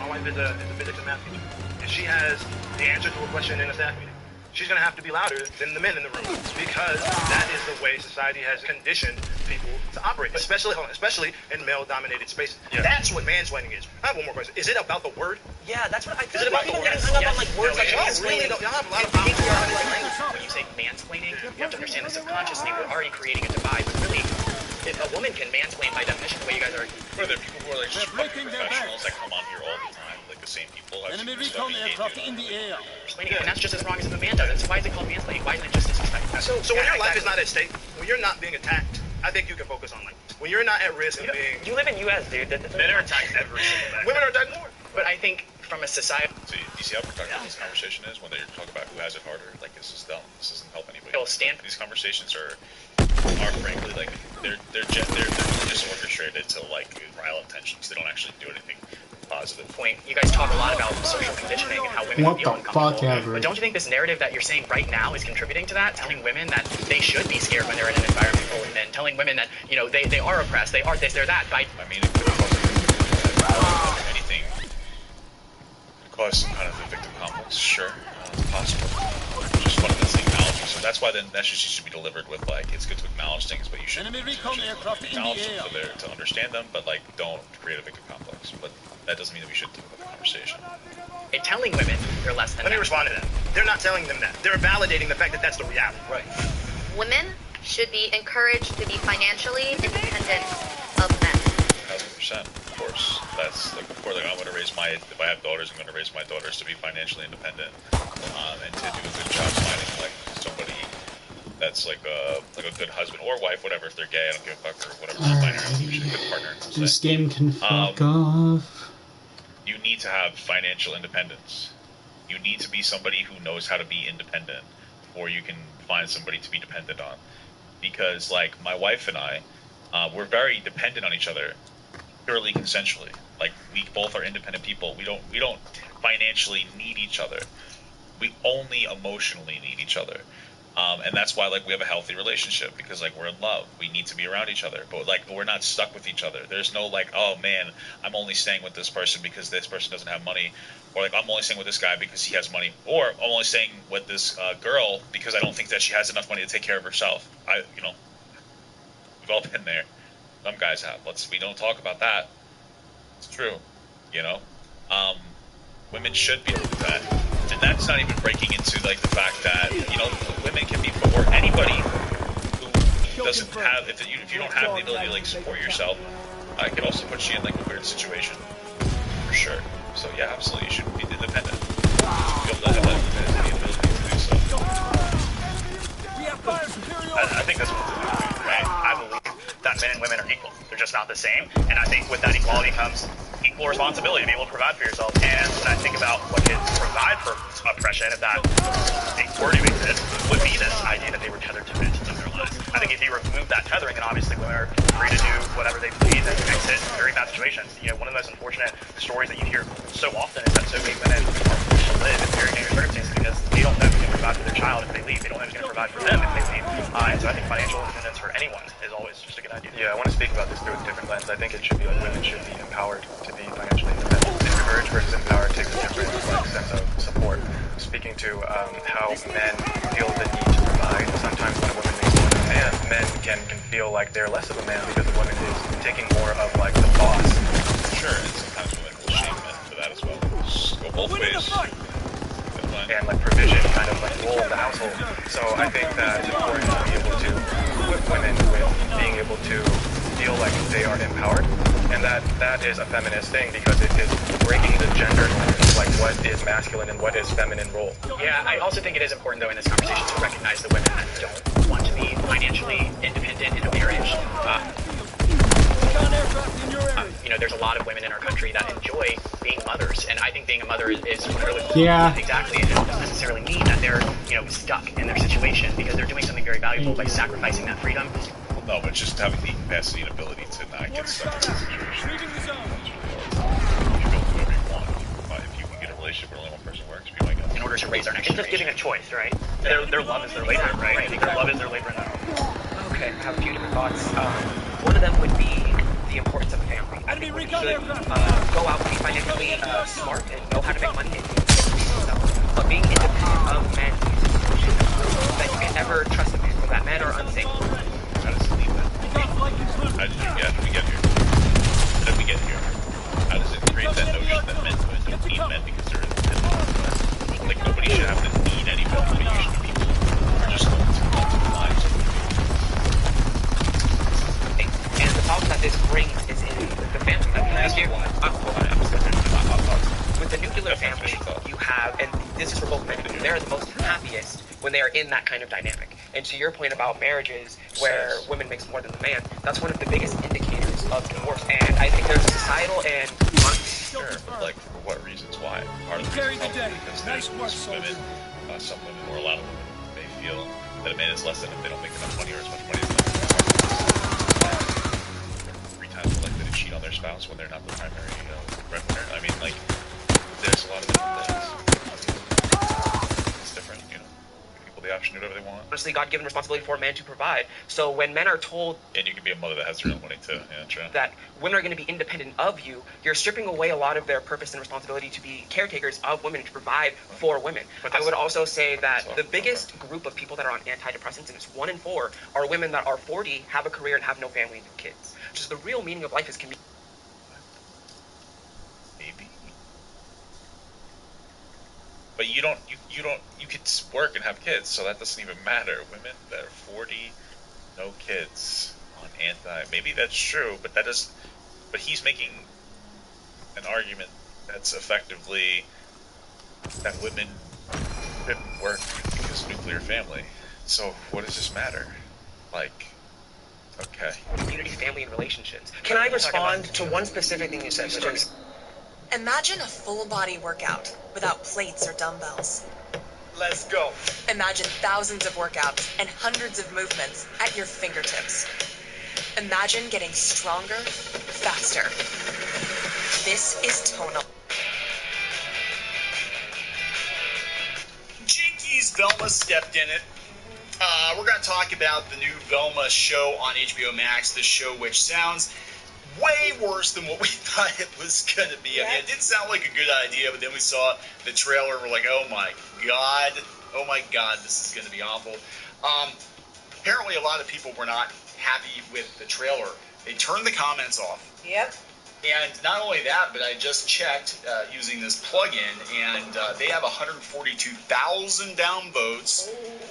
My wife is a physics and math teacher, and she has the answer to a question in a staff meeting. She's going to have to be louder than the men in the room because that is the way society has conditioned people to operate, especially in male-dominated spaces. Yeah. That's what mansplaining is. I have one more question. Is it about the word? Yeah, that's what I think. Is it about the word? Hung up on like words like mansplaining. When you say mansplaining, you have to understand that subconsciously we're already creating a divide. But really, if a woman can mansplain by definition, the way you guys are. Or there are people who are like just professionals that come on here all the time, like the same people. Enemy recon aircraft in the air. And that's just as wrong as if a man does it. So why is it called mansplaining? Why isn't it just disrespectful? So when your life is not at stake, when you're not being attacked, I think you can focus on like when you're not at risk of being. You live in U.S., dude. Men are attacked every single day. Women are attacked more. But I think from a society. So you see how productive this conversation is when they talk about who has it harder? Like, this is dumb. This doesn't help anybody. These conversations are frankly like they're just orchestrated to like rile up tensions. They don't actually do anything positive. Point. You guys talk a lot about social conditioning and how women feel uncomfortable. But don't you think this narrative that you're saying right now is contributing to that? Telling women that they should be scared when they're in an environment full of men. Telling women that they are oppressed, they are this, they're that. I mean, it could cause anything. It could cause some kind of a victim complex. Sure, possible. Just fundamentally acknowledging. So that's why then messages should be delivered with like, it's good to acknowledge things, but you should acknowledge them to understand them, but like don't create a victim complex. But that doesn't mean that we shouldn't have the conversation. Telling women they're less than. Let me respond to that. They're not telling them that. They're validating the fact that that's the reality. Right. Women should be encouraged to be financially independent of men. 1,000%, of course. That's like, of course, like, I'm going to raise if I have daughters, I'm going to raise my daughters to be financially independent and to do a good job finding like somebody that's like a good husband or wife, whatever. If they're gay, I don't give a fuck, or whatever. A good partner. This game can fuck off. You need to have financial independence. You need to be somebody who knows how to be independent, or you can find somebody to be dependent on. Because like my wife and I, we're very dependent on each other, purely consensually. Like we both are independent people. We don't financially need each other. We only emotionally need each other. And that's why like we have a healthy relationship, because like we're in love. We need to be around each other, but like we're not stuck with each other. There's no like, oh man, I'm only staying with this person because this person doesn't have money, or like I'm only staying with this guy because he has money, or I'm only staying with this girl because I don't think that she has enough money to take care of herself. We've all been there. Some guys have. We don't talk about that. It's true, Women should be able to do that. And that's not even breaking into like the fact that women can be, or anybody who doesn't have, if you don't have the ability to like support yourself, it can also put you in like a weird situation, for sure. So yeah, absolutely, you should be independent. You should be able to have the ability to do so. I think that's right. I believe that men and women are equal. They're just not the same. And I think with that equality comes equal responsibility to be able to provide for yourself. And when I think about what can provide for oppression, if that were to exist, would be this idea that they were tethered to men in their lives. I think if you remove that tethering, then obviously women are free to do whatever they please and exit very bad situations. One of the most unfortunate stories that you hear so often is that so many women are forced to live in very dangerous circumstances because they don't know who's going to provide for their child if they leave. They don't know who's going to provide for them if they leave. And so I think financial independence for anyone is always just a good idea. Yeah, I want to speak about this through a different lens. I think it should be like women should be empowered to be financially independent. Encourage versus empowered takes a different sense of support. Speaking speaking to how men feel the need to provide. Sometimes when a woman makes more than a man, men can feel like they're less of a man because the woman is taking more of like the boss. Sure, and sometimes women will shame men for that as well. Just go both ways. And like provision kind of like role in the household. So I think that it's important to be able to equip women with being able to feel like they are empowered, and that is a feminist thing because it is breaking the gender norms, like what is masculine and what is feminine role. Yeah, I also think it is important though in this conversation to recognize the women that don't want to be financially independent in a marriage. There's a lot of women in our country that enjoy being mothers, and I think being a mother is really cool. Yeah. Exactly, and it doesn't necessarily mean that they're stuck in their situation because they're doing something very valuable by sacrificing that freedom. Well, no, but just having the capacity and ability to not get stuck in that situation. You can go do whatever you want. If you can get a relationship where only one person works, be my God. In order to raise our next It's just giving a choice, right? Their love is their labor, right? I think their love is their labor now. Okay, I have a few different thoughts. One of them would be the importance of a family. I think women should go out and be financially smart and know how to make money and but being independent of men should prove that you can never trust a man, or that men are unstable. How does it leave that? How did we get here? How did we get here? How does it create that notion that men don't need men because they're independent? Like nobody should have to need anybody, but usually people are just going through multiple lives. And the problem that this brings is in the family. Like, can I ask you? With the nuclear family, you have, and this is for both men, they're the most happiest when they are in that kind of dynamic. And to your point about marriages where women makes more than the man, that's one of the biggest indicators of divorce. And I think there's a societal and sure, but like for what reasons? Why? Part of the reason because there's women, some women, or a lot of women, may feel that a man is less than if they don't make enough money or as much money as them. 3 times more likely to cheat on their spouse when they're not the primary breadwinner. I mean, like, there's a lot of different things. It's different, give people the option to do whatever they want. Honestly, God-given responsibility for a man to provide. So when men are told, and you can be a mother that has her own money too, yeah, true. That women are going to be independent of you, you're stripping away a lot of their purpose and responsibility to be caretakers of women, to provide for women. I would also say that the biggest group of people that are on antidepressants, and it's 1 in 4, are women that are 40, have a career, and have no family and no kids. Which is the real meaning of life is community. Maybe. But you could work and have kids, so that doesn't even matter. Women that are 40, no kids, on maybe that's true, but but he's making an argument that's effectively that women couldn't work because nuclear family. So what does this matter? Like, okay. Community, family, and relationships. Can I respond to one specific thing you said, which is... Imagine a full-body workout without plates or dumbbells. Let's go. Imagine thousands of workouts and hundreds of movements at your fingertips. Imagine getting stronger, faster. This is tonal. Jinkies Velma stepped in it. We're going to talk about the new Velma show on HBO Max, the show which sounds way worse than what we thought it was going to be. I mean, it did sound like a good idea, but then we saw the trailer and we're like, oh my god, this is going to be awful. Apparently a lot of people were not happy with the trailer. They turned the comments off. Yep. And not only that, but I just checked using this plugin, and they have 142,000 downvotes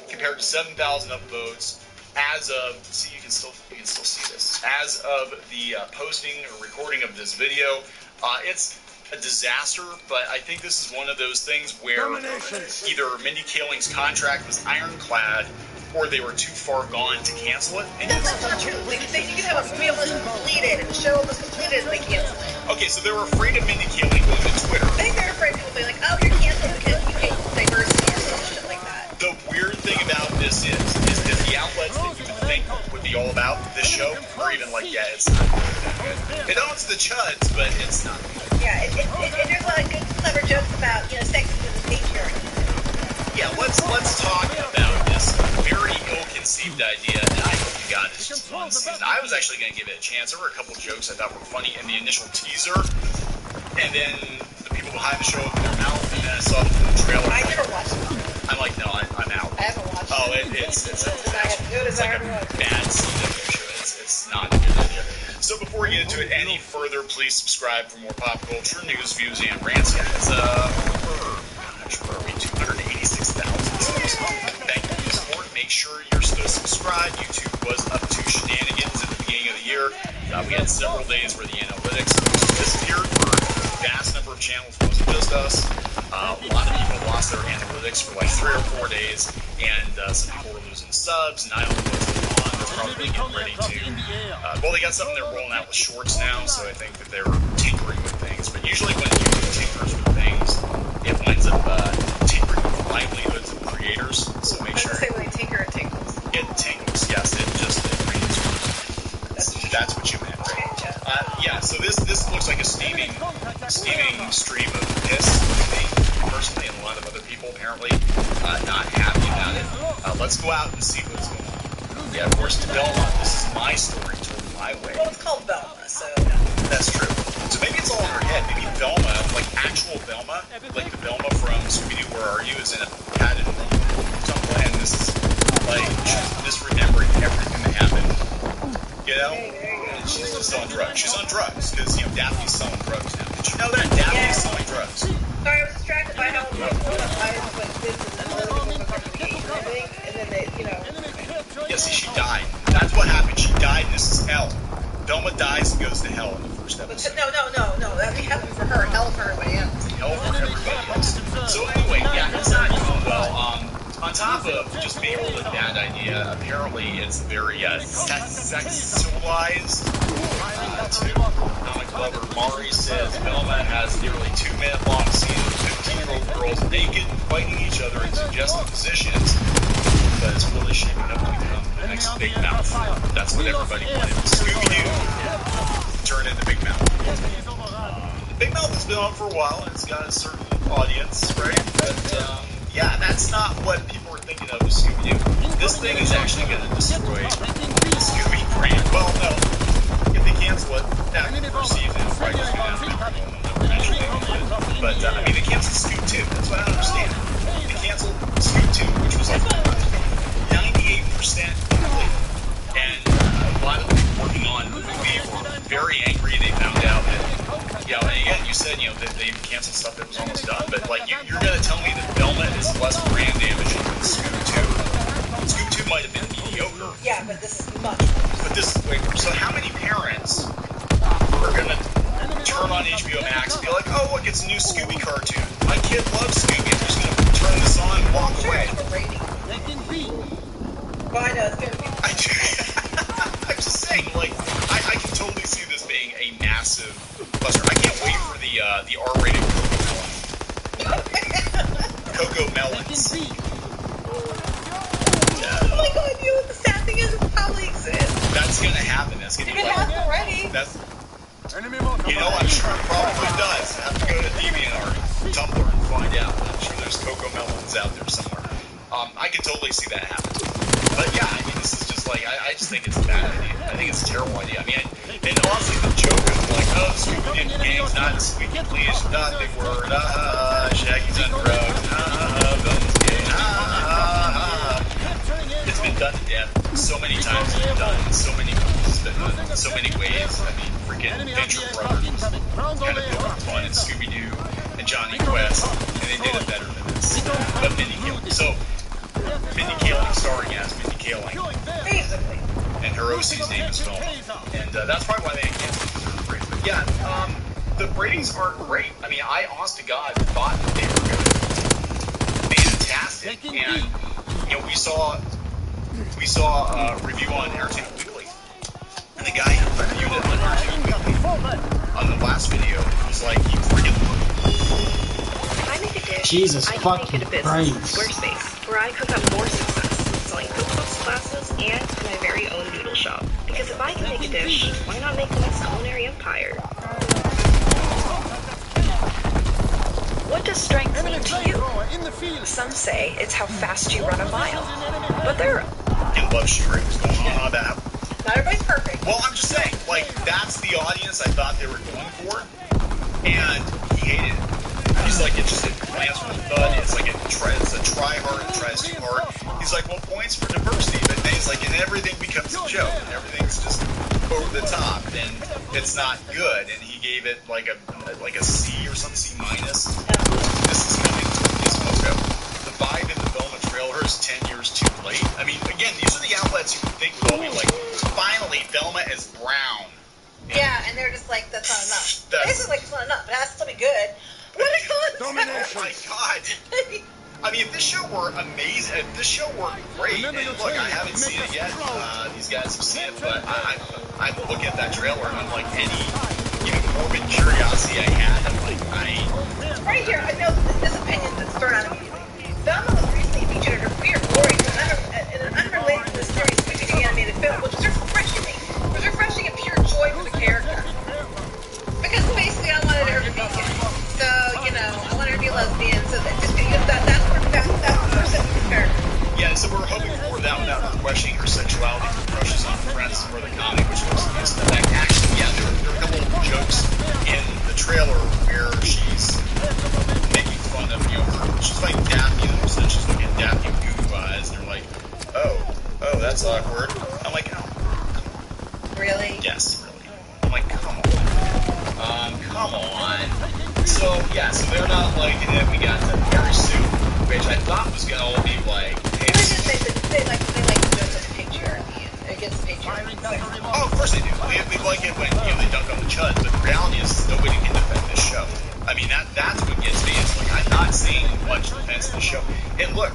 compared to 7,000 upvotes. As of, see, you can still see this. As of the posting or recording of this video, it's a disaster. But I think this is one of those things where either Mindy Kaling's contract was ironclad, or they were too far gone to cancel it. And that's not true. You can have a movie almost completed, and the show almost completed, and they cancel it. Okay, so they were afraid of Mindy Kaling going to Twitter. I think they're afraid people being like, oh, you're canceled because you hate diversity or some shit like that. The weird thing about this is that the outlets that you would think would be all about this show are even like, yeah, it's not good. It owns the chuds, but it's not good. Yeah, and there's a lot of good, clever jokes about, sexism and patriarchy. Yeah, let's talk about this very ill-conceived idea that I hope you got is just one season. I was actually going to give it a chance. There were a couple of jokes I thought were funny in the initial teaser, and then the people behind the show opened their mouth, and then I saw the full trailer. I never watched it. It's like a bad CW show. It's not a good idea. So before we get into it any further, please subscribe for more pop culture news, views, and rants, guys. Gosh, where are we? 286,000 subs. Thank you for the support. Make sure you're still subscribed. YouTube was up to shenanigans at the beginning of the year. We had several days where the analytics disappeared for a vast number of channels. It wasn't just us. A lot of people lost their analytics for like 3 or 4 days, and some people were losing subs, and I don't know what's going on. They're probably getting ready to... well, they got something they're rolling out with shorts now, so I think that they're tinkering with things. But usually when YouTube tinkers with things, it winds up tinkering with livelihoods of creators. So make sure... I was going to say when they tinker, it tinkles. It tinkles, yes. It creates... That's what you meant, right? Yeah, so this looks like a steaming stream of piss to me, personally, and a lot of other people apparently not happy about it. Let's go out and see what's going on. Yeah, of course, Velma. This is my story told my way. Well, it's called Velma, so... That's true. So maybe it's all in her head. Maybe Velma, like actual Velma, like the Velma from Scooby-Doo, Where Are You, is in a padded room or something, and this is like she's misremembering everything that happened. You know? And she's just on drugs. She's on drugs, because, you know, Daphne's selling drugs now. Did you know that? Daphne's selling drugs. Sorry, I was distracted by how I went business and living, and then they, you know... Yeah, see, she died. That's what happened. She died, and this is hell. Velma dies and goes to hell in the first episode. No. That'd be heaven for her, hell for everybody else. Hell for everybody else. So anyway, yeah, it's not doing well. On top of just being a really bad idea, apparently it's very sexualized. Comic lover Mari says Velma has nearly 2-minute long scenes of 15-year-old girls naked, fighting each other in suggestive positions, but it's really shaping up to become the next Big Mouth. That's what everybody wanted. Scooby-Doo turned into Big Mouth. Big Mouth has been on for a while, and it's got a certain audience, right? But, yeah, that's not what people are thinking of with Scooby-Doo. This thing is actually going to destroy the Scooby brand. Well, no. If they cancel it, after the first season, it's probably just going to happen eventually. But, I mean, they canceled Scoob 2. That's what I don't understand. They canceled Scoob 2, which was like 98% complete. And a lot of people working on the movie were very angry. They found out that, you know, and again, you said, you know, that they canceled stuff that was almost done, but, like, you're going to tell me that Velma is less brand damaging than Scoob 2? Scoob 2 might have been mediocre. Yeah, but this is much worse. But this is way worse. So how many parents are going to turn on HBO Max and be like, oh, look, it's a new Scooby cartoon. My kid loves Scooby. I'm just going to turn this on and walk away. Well, I know, it's going to be... I'm just saying, like, I can totally see this being a massive buster. I can't wait for the R-rated Coco Melons. Oh my god, you know what the sad thing is? It probably exists. That's going to happen. That's going to be It has already. You know, I'm sure it probably does. I have to go to DeviantArt, Tumblr, and find out. I'm sure there's Coco Melons out there somewhere. I can totally see that happen. But yeah, I mean, this is just like, I just think it's a bad idea. I think it's a terrible idea. I mean, and honestly, the joke of like, oh, Scooby Gang's not squeaky clean, not a big word, Shaggy's on drugs, Velma's gay, It's been done to death so many times. It's been done in so many movies. It's been done in so many ways. I mean, freaking Venture Brothers kind of put up fun and Scooby-Doo and Johnny Quest, and they did it better than this. But Mindy Kaling. So, Mindy Kaling starring as Mindy Kaling. Basically. And her OC's name is Velma. And that's probably why they canceled it, because they're great. But yeah, the ratings aren't great. I mean, I, honest to God, thought that they were going to be fantastic. And, you know, we saw a review on Entertainment Weekly. And the guy who reviewed it on Entertainment Weekly on the last video was like, he freaking I make a dish, Jesus I can fucking make it a business, Christ. Squarespace, where I cook up more success, selling cookbooks, classes, and my very own noodle shop. Because if I can make a dish, why not make the next culinary empire? What does strength mean to you? Some say it's how fast you run a mile. But there are... And love sharing was going on about. Not everybody's perfect. Well, I'm just saying, like, that's the audience I thought they were going for, and he hated it. He's like, it just lands from the thud. It's like it's a try hard and tries too hard. He's like, well, points for diversity, but then he's like, and everything becomes a joke, and everything's just over the top, and it's not good. And he gave it like a C or some C minus. This is coming to this Moco. The vibe in the Velma trailer is 10 years too late. I mean, again, these are the outlets you would think would all be like, finally, Velma is brown. Yeah, and they're just like, that's not enough. Basically, like, it's not enough. It has to be good. What a concept! Oh my god! I mean, if this show were amazing, if this show were great, and look, I haven't seen it yet. These guys have seen it, but I'm looking at that trailer, and I'm like, any morbid curiosity I had, I'm like, right here, I know this opinion that's thrown out immediately. Velma was recently featured in her Fear Glory in an unrelated to the series featured animated film, which was refreshing to me. It was refreshing and pure joy for the character. Because basically, I wanted her to be gay. So, I wanted her to be a lesbian. So that's the person in this character. Yeah, so we're hoping for that without her questioning her sexuality, crushes on friends for the comic, which looks against the fact. Actually, yeah, there are a couple of jokes in the trailer where she's making fun of, she's like Daphne, and then she's looking at Daphne with goo eyes, and they're like, oh, that's awkward. I'm like, oh. Really? Yes, really. I'm like, come on. Come on. So, yeah, so they're not liking it. We got the Mary Sue, which I thought was going to all be like, hey, they like to go to patriarchy against patriarchy. Oh, of course they do. They like it when they dunk on the chuds, but the reality is nobody can defend this show. I mean, that's what gets me. It's like, I'm not seeing much defense in the show. And look,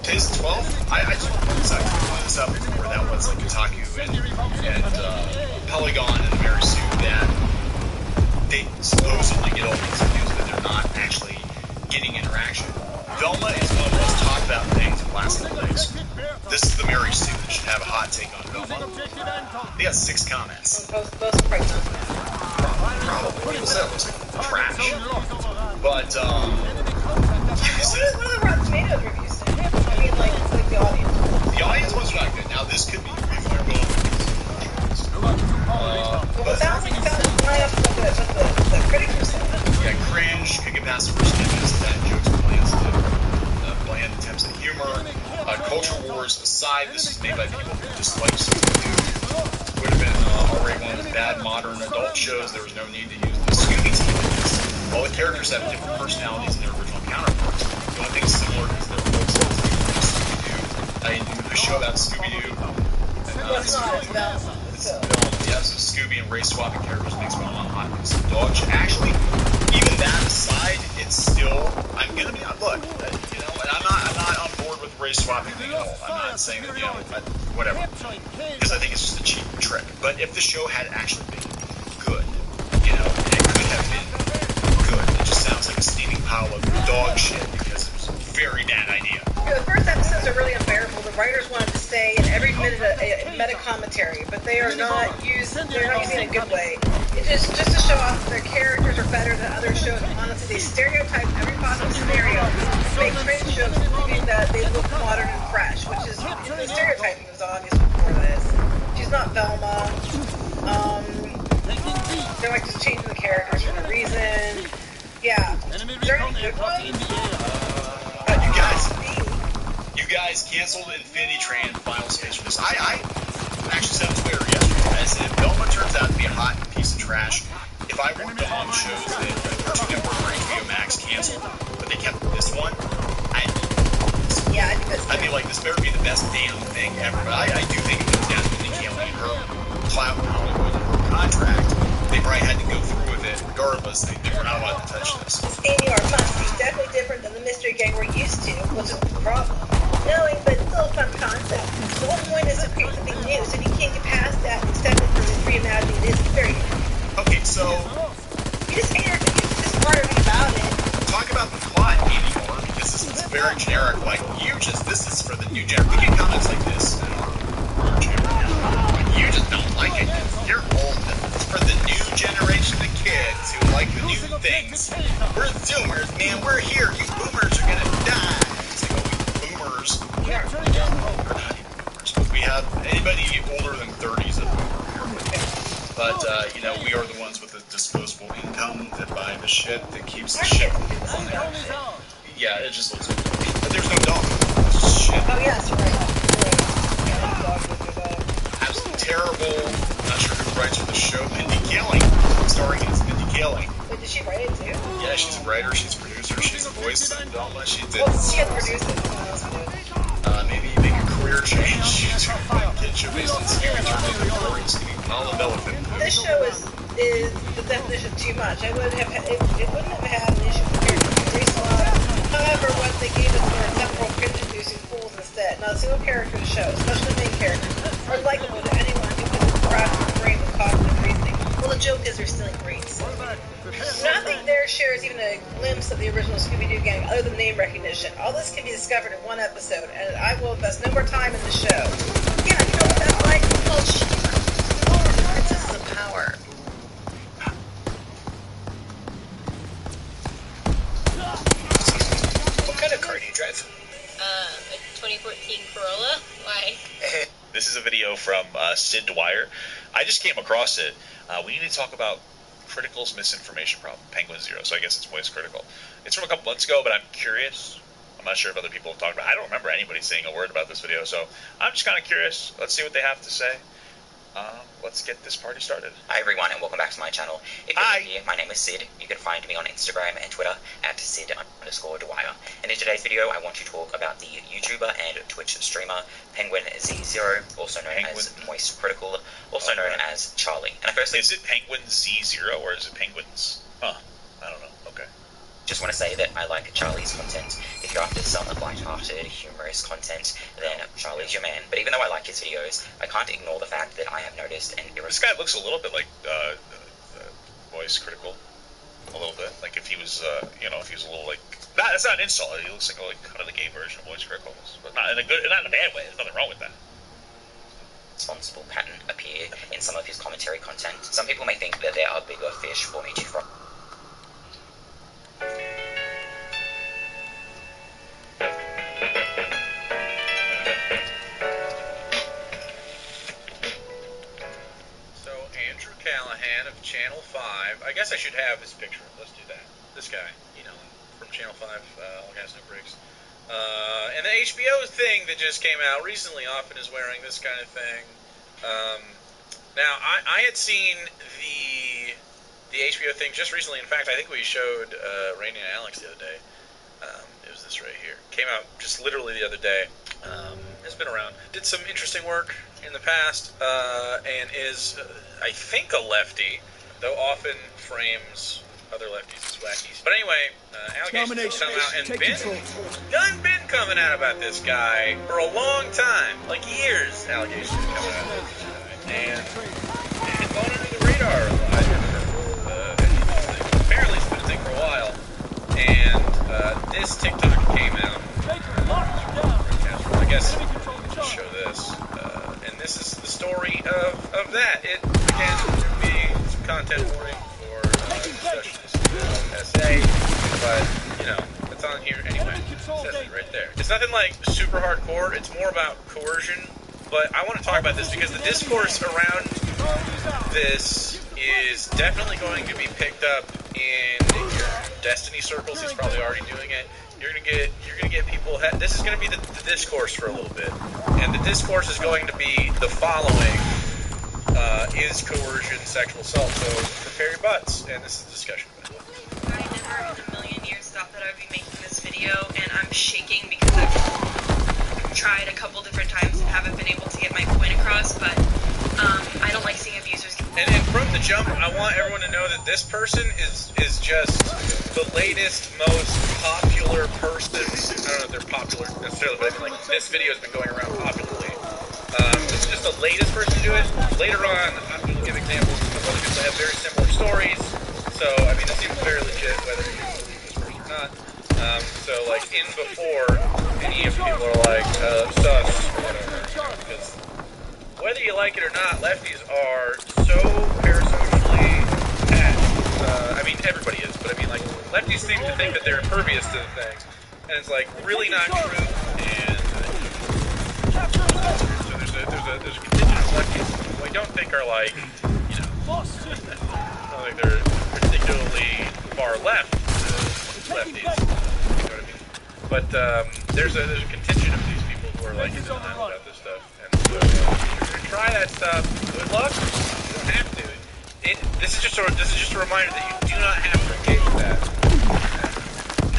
today's 12th. I just want to point this out. We pointed this out before. That was like Kotaku and Polygon and Mary Sue that they supposedly get all these views, but they're not actually getting interaction. Velma is one of the most talked about things in the last couple days. This is the Mary Sue that should have a hot take on Velma. They got 6 comments. Both probably People said it was trash. But, what are the Rotten Tomatoes reviews? I mean, like the audience. The audience ones are not good. Now, this could be really good. But it sounds like right off what the critics are saying. Yeah, cringe, could get past the first 10 minutes of that, jokes and plans to bland attempts at humor. Culture wars aside, this is made by people who dislike Scooby-Doo. Would have been already one of the bad modern adult shows. There was no need to use the Scooby team in this. All the characters have different personalities than their original counterparts. The only thing similar is their voices. Scooby-Doo. I do a show about Scooby-Doo. It's not. Yeah, so Scooby and race swapping characters makes one on hot piece of dog shit. Actually, even that aside, it's still. I'm gonna be look, and I'm not on board with race swapping thing at all. I'm not saying that whatever, because I think it's just a cheap trick. But if the show had actually been good, and it could have been good. It just sounds like a steaming pile of dog shit because it was a very bad idea. The first episodes are really unbearable. The writers wanted to say in every minute a meta commentary, but they're not using it in a good way. It's just to show off that their characters are better than other shows. Honestly, they stereotype every possible scenario, make cringe shows believing that they look modern and fresh, which is the stereotyping was obvious before this. She's not Velma. They're like just changing the characters for no reason. Yeah. Is there any good ones? You guys canceled Infinity Train and Final Space for this. I actually said on Twitter yesterday, I said if Velma turns out to be a hot piece of trash, if I worked on shows that Cartoon Network or HBO Max canceled, but they kept this one, I'd be like, this better be the best damn thing ever. But I do think it comes down to Nick Haley and her clout in Hollywood and her contract. They probably had to go through with it regardless. They were not allowed to touch this. ADR must be definitely different than the Mystery Gang we're used to, which is the problem. Knowing, but still a fun concept. The whole point is to create something new, so if you can't get past that and accept it for reimagining it, it's very different. Okay, so you just hate her because you just part of it about it. Talk about the plot anymore, because this is very generic. Like, this is for the new generation. We get comments like this in our channel. You just don't like it. You're old. It's for the new generation of kids who like the new things. We're Zoomers, man. We're here. You boomers are gonna die. It's like, boomers. We're not even boomers. We have anybody older than 30 is a boomer here. But, you know, we are the ones with the disposable income that buy the shit that keeps the shit on there. Yeah, it just looks like but there's no dog. It's just shit. Oh, yes, right. Absolutely terrible. Not sure who writes for the show. Mindy Kaling. Starring as Mindy Kaling. Wait, did she write it too? Yeah, she's a writer, she's a producer, she's a voice in Velma. She did. Well, she had produced it. Maybe make a career change to a kid show based on Scary Terminator singing Olive Elephant. This show is the definition of too much. It wouldn't have had an issue with character race. However, what they gave us were temporal cringe-inducing fools instead. Not a single character in the show, especially the main characters, are likable to anyone who can grasp the brain with cognitive reasoning. Well, the joke is they're stealing greats. Nothing there shares even a glimpse of the original Scooby-Doo gang other than name recognition. All this can be discovered in one episode, and I will invest no more time in the show. Yeah, you know what that's like? Well, the Princesses of Power. What kind of car do you drive? A 2014 Corolla. Why? This is a video from Sid Dwyer. I just came across it. We need to talk about Critical's misinformation problem, Penguin Zero. So I guess it's voice critical. It's from a couple months ago, but I'm curious. I'm not sure if other people have talked about it. I don't remember anybody saying a word about this video, so I'm just kind of curious. Let's see what they have to say. Let's get this party started. Hi everyone, and welcome back to my channel. If you're new here, my name is Sid. You can find me on Instagram and Twitter at Sid_Dwyer. And in today's video, I want to talk about the YouTuber and Twitch streamer Penguin Z0, also known as Voice Critical, also known as Charlie. And firstly, is it Penguin Z0 or is it Penguins? Huh? I don't know. Okay. Just want to say that I like Charlie's content. If you're after some light-hearted, humorous content, then Charlie's your man. But even though I like his videos, I can't ignore the fact that I have noticed an This guy looks a little bit like Voice Critical. A little bit. Like if he was, if he was a little like... that's not an insult. He looks like kind of the gay version of Voice Critical. But not in a bad way. There's nothing wrong with that. Responsible pattern appear in some of his commentary content. Some people may think that there are bigger fish for me to fry. Channel 5. I guess I should have this picture. Let's do that. This guy, from Channel 5, All Gas No Bricks. And the HBO thing that just came out recently often is wearing this kind of thing. Now, I had seen the HBO thing just recently. In fact, I think we showed Rainy and Alex the other day. It was this right here. Came out just literally the other day. It's been around. Did some interesting work in the past, and is, I think, a lefty, though often frames other lefties as wackies. But anyway, allegations come out, and been coming out about this guy for a long time, like years. Allegations coming out about this guy, and it's gone under the radar a lot. Apparently, it's been a thing for a while, and this TikTok came out. I guess I'll show this, and this is the story of that. It again would be some content warning for discussions essay, but it's on here anyway. It says it right there. It's nothing like super hardcore. It's more about coercion. But I want to talk about this because the discourse around this is definitely going to be picked up in your Destiny circles. He's probably already doing it. You're gonna get people. This is gonna be the discourse for a little bit, and the discourse is going to be the following: is coercion sexual assault? So prepare your butts, and this is the discussion. I never in a million years thought that I would be making this video, and I'm shaking because I've tried a couple different times and haven't been able to get my point across. But I don't like seeing abusers. And from the jump, I want everyone to know that this person is just the latest, most popular person. I don't know if they're popular necessarily, but I mean, like, this video has been going around popularly. This is just the latest person to do it. Later on, I'm going to give examples of other people that have very similar stories. So, I mean, this seems very legit, whether you believe this person or not. So, like, in before, any of you people are like, sus, or whatever, because whether you like it or not, lefties are so parasocially attached. I mean, everybody is, but I mean, like, lefties seem to think that they're impervious to the things, and it's, like, really not true, and so there's a contingent of lefties who I don't think are, like, not like they're particularly far left, lefties. You know what I mean? But there's a contingent of these people who are like in denial about this stuff. And so if you're gonna try that stuff, good luck. You don't have to. This is just a reminder that you do not have to engage with that.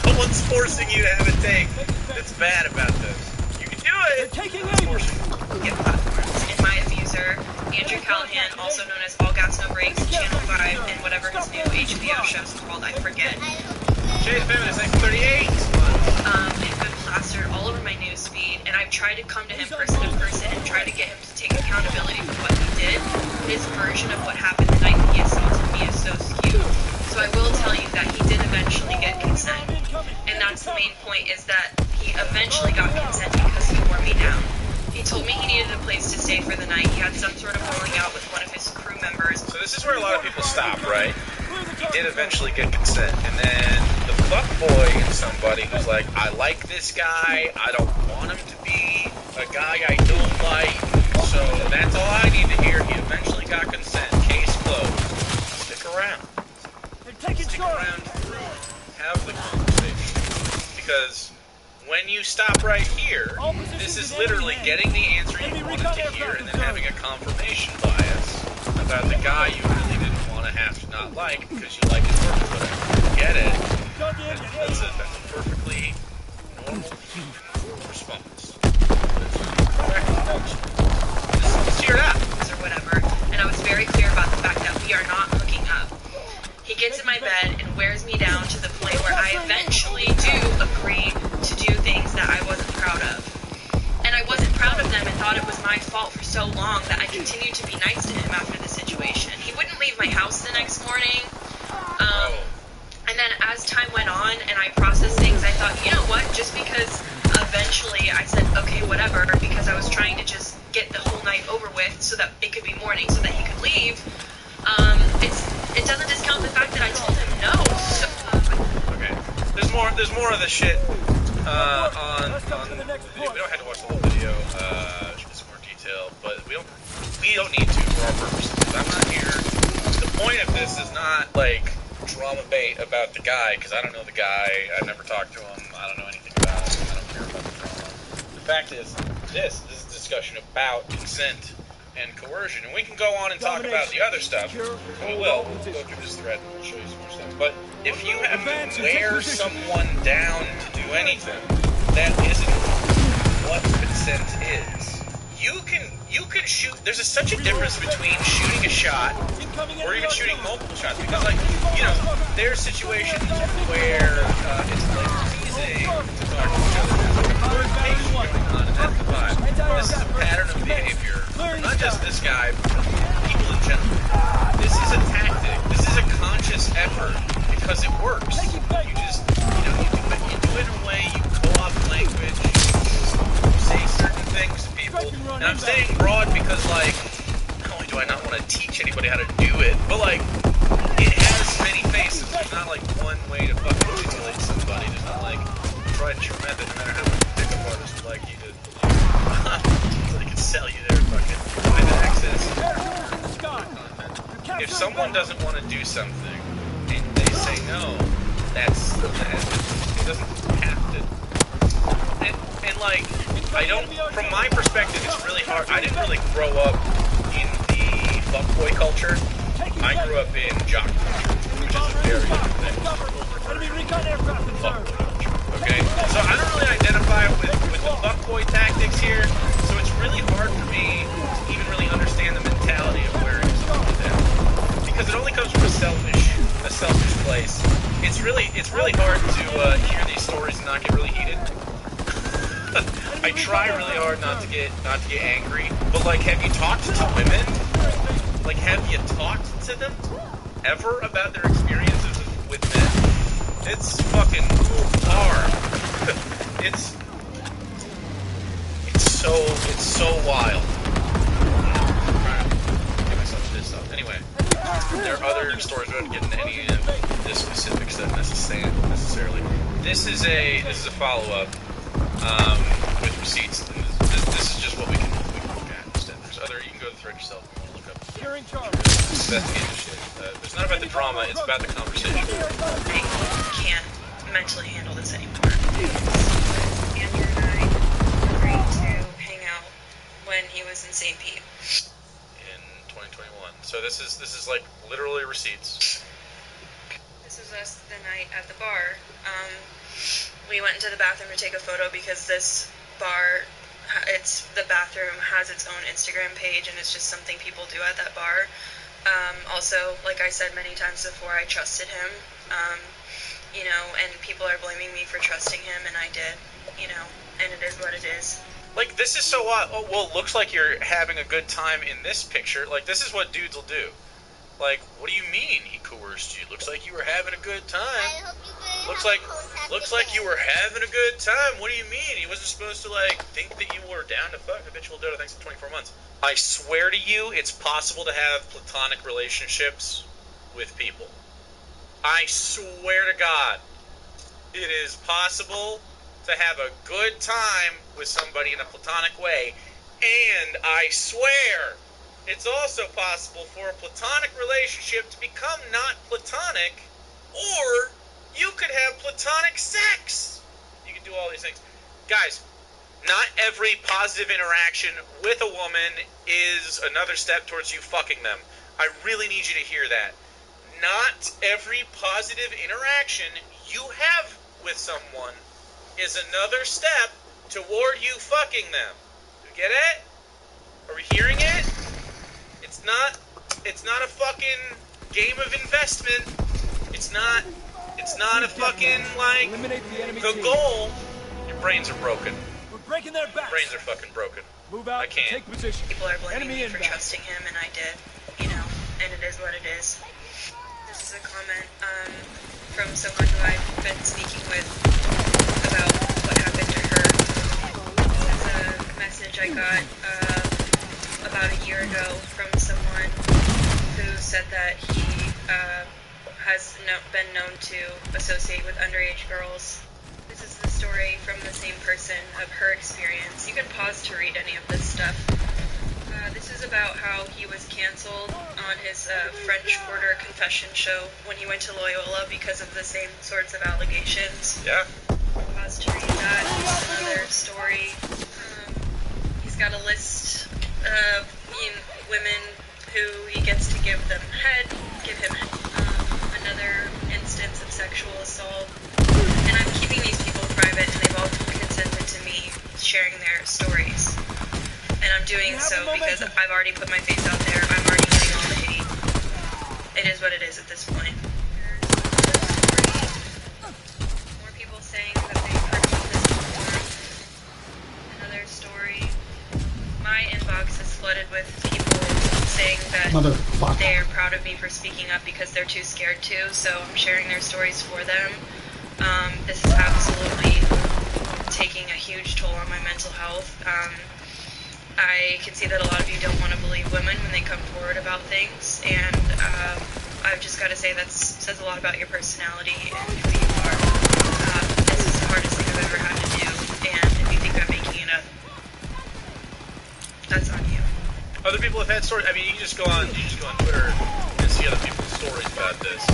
No one's forcing you to have a take that's bad about this. You can do it. No one's forcing you. Get platforms. And my abuser, Andrew Callahan, also known as All Gas No Breaks, Channel 5, and whatever his new HBO show's called, I forget. Shade Feminist, 38. Has been plastered all over my news feed, and I've tried to come to him person to person and try to get him to take accountability for what he did. His version of what happened the night that he assaulted me is so skewed. So I will tell you that he did eventually get consent. And that's the main point, is that he eventually got consent because he wore me down. He told me he needed a place to stay for the night. He had some sort of falling out with one of his crew members. So this is where a lot of people stop, right? He did eventually get consent, and then the fuckboy in somebody who's like, I like this guy, I don't want him to be a guy I don't like, so that's all I need to hear. He eventually got consent. Case closed. Stick around. Stick around through. Have the conversation. Because when you stop right here, this is literally getting the answer you wanted to hear and then having a confirmation bias about the guy you really didn't want to have to not like because you like his work or whatever. Get it? That's a perfectly normal response. Just cheer it up. Or whatever, and I was very clear about the fact that we are not hooking up. He gets in my bed and wears me down to the point where I eventually do agree to do things that I wasn't proud of. And I wasn't proud of them and thought it was my fault for so long that I continued to be nice to him after the situation. He wouldn't leave my house the next morning. And then as time went on and I processed things, I thought, you know what, just because eventually I said, okay, whatever, because I was trying to just get the whole night over with so that it could be morning so that he could leave, it doesn't discount the fact that I told him no. So, okay. There's more of the shit on the video. We don't have to watch the whole video, get some more detail, but we don't need to for our purposes. I'm not here. The point of this is not like drama bait about the guy, because I don't know the guy, I've never talked to him, I don't know anything about him, I don't care about the drama. The fact is, this is a discussion about consent and coercion, and we can go on and talk about the other stuff, we will. We'll go through this thread and we'll show you some more stuff. But if you have to wear someone down to do anything, that isn't what consent is. You can shoot. There's such a difference between shooting a shot or even shooting multiple shots, because, like, you know, there's situations where it's like teasing to talk to each other. There's a flirtation going on, and that's the vibe. This is a pattern of behavior, not just this guy, but people in general. This is a tactic. This is a conscious effort because it works. You just, you know, you do it in a way. You co-opt language. You say certain things to people. And I'm saying broad because, like, not only do I not want to teach anybody how to do it, but, like, it has many faces. There's not, like, one way to fucking manipulate somebody. There's not, like, tried and true method, no matter how much pickup artists would like you to, so they can sell you their fucking private access content. If someone doesn't want to do something and they say no, it doesn't have to. And like, I don't, from my perspective, it's really hard. I didn't really grow up in the fuckboy culture. I grew up in jock culture, which is a very different thing. Fuckboy culture, okay? So I don't really identify with the fuckboy tactics here, so it's really hard for me to even really understand the mentality of wearing someone down. Because it only comes from a selfish place. It's really hard to hear these stories and not get really heated. I try really hard not to get angry, but, like, have you talked to women? Like, have you talked to them ever about their experiences with men? It's fucking hard. It's so wild. I'm trying to get myself this up. Anyway, there are other stories. We don't get into any of this specific stuff necessarily. This is a follow-up. With receipts, this is just what we can look at instead. There's other, you can go to the thread yourself if you want to look up Securing Charlie. Investigative shit. It's not about the drama, it's about the conversation. I can't mentally handle this anymore. Andrew and I agreed to hang out when he was in St. Pete. In 2021. So this is like literally receipts. This was us the night at the bar. We went into the bathroom to take a photo because this bar, the bathroom has its own Instagram page, and it's just something people do at that bar. Also, like I said many times before, I trusted him, and people are blaming me for trusting him, and I did, and it is what it is. Like, this is so odd. Oh, well, it looks like you're having a good time in this picture. Like, this is what dudes will do. Like, what do you mean he coerced you? Looks like you were having a good time. Looks like you were having a good time. What do you mean? He wasn't supposed to, think that you were down to fuck habitual dodo thanks to 24 months. I swear to you, it's possible to have platonic relationships with people. I swear to God, it is possible to have a good time with somebody in a platonic way, and I swear it's also possible for a platonic relationship to become not platonic, or you could have platonic sex. You can do all these things. Guys, not every positive interaction with a woman is another step towards you fucking them. I really need you to hear that. Not every positive interaction you have with someone is another step toward you fucking them. You get it? Are we hearing it? It's not a fucking game of investment. It's not a fucking, the goal. Your brains are broken. We're breaking their backs. Brains are fucking broken. Move out. I can't. Take position. People are blaming me for trusting him, and I did, and it is what it is. This is a comment from someone who I've been speaking with about what happened to her. This is a message I got about a year ago from someone who said that he has been known to associate with underage girls. This is the story from the same person of her experience. You can pause to read any of this stuff. This is about how he was canceled on his French Quarter confession show when he went to Loyola because of the same sorts of allegations. Yeah. Pause to read that. Another story. He's got a list of women who he gets to give them head, give him another instance of sexual assault. And I'm keeping these people private, and they've all consented to me sharing their stories. And I'm doing so because I've already put my face out there. I'm already getting all the hate. It is what it is at this point. More people saying that they've heard about this before. Another story. My inbox is flooded with people saying that they're proud of me for speaking up because they're too scared to, so I'm sharing their stories for them. This is absolutely taking a huge toll on my mental health. I can see that a lot of you don't want to believe women when they come forward about things, and I've just got to say that says a lot about your personality and who you are. This is the hardest thing I've ever had to do, and if you think I'm making it up, that's on you. Other people have had stories. I mean, you just go on Twitter and see other people's stories about this,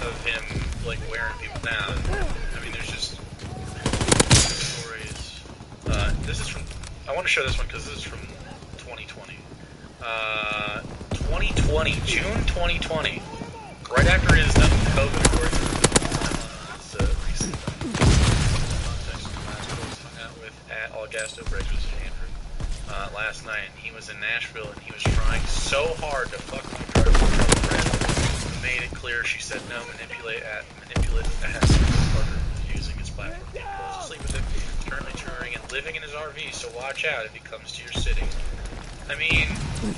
of him wearing people down. I mean, there's just stories. This is from. I want to show this one because this is from 2020. 2020, June 2020, right after his COVID, of course. It's recent. Context of last post hung out with at Augusto Briggs, which is Andrew, last night. He was in Nashville and he was trying so hard to fuck my girlfriend. Made it clear she said no, manipulate ass Parker using his platform. He goes to sleep with him. He's currently touring and living in his RV, so watch out if he comes to your city. I mean,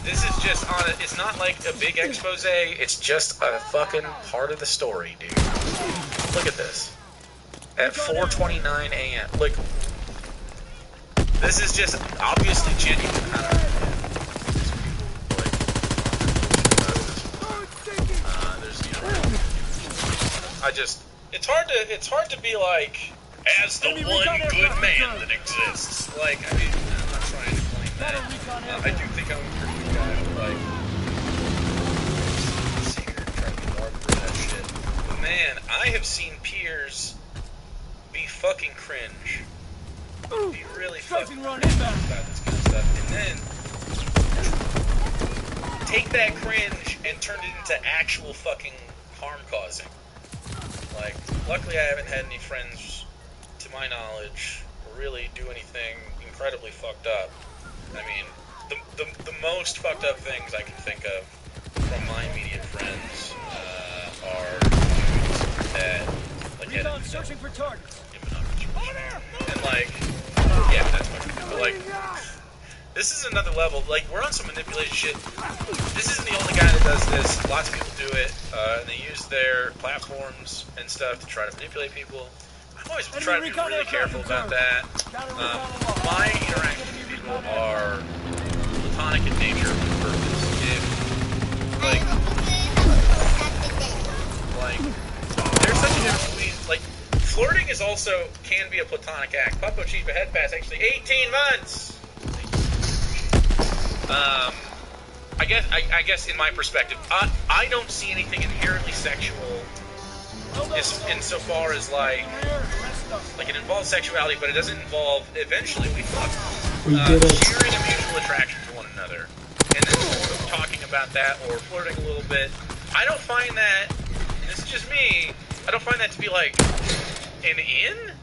this is just it's not like a big expose, it's just a fucking part of the story, dude. Look at this. At 4:29 a.m. Look, this is just obviously genuine. It's hard to be like, as the one good man that exists. Like, I mean, I'm not trying to claim that. I do think I'm a pretty good guy, but man, I have seen peers be fucking cringe. Be really fucking cringe about this kind of stuff. And then take that cringe and turn it into actual fucking harm causing. Like, luckily I haven't had any friends, to my knowledge, really do anything incredibly fucked up. I mean, the most fucked up things I can think of from my immediate friends are that, like, searching for targets. And like, yeah, that's fucking good. But like, this is another level. Like, we're on some manipulated shit. This isn't the only guy that does this. Lots of people do it, and they use their platforms and stuff to try to manipulate people. I've always tried to be really careful about that. My interactions with people are platonic in nature on purpose. If, like, there's such a difference between, like, flirting is also, can be a platonic act. Papo Chief, a head pass, actually 18 months! I guess in my perspective, I don't see anything inherently sexual insofar as, like it involves sexuality, but it doesn't involve, eventually we fuck. Sharing a mutual attraction to one another. And then sort of talking about that, or flirting a little bit. I don't find that, and this is just me, I don't find that to be, like, an in?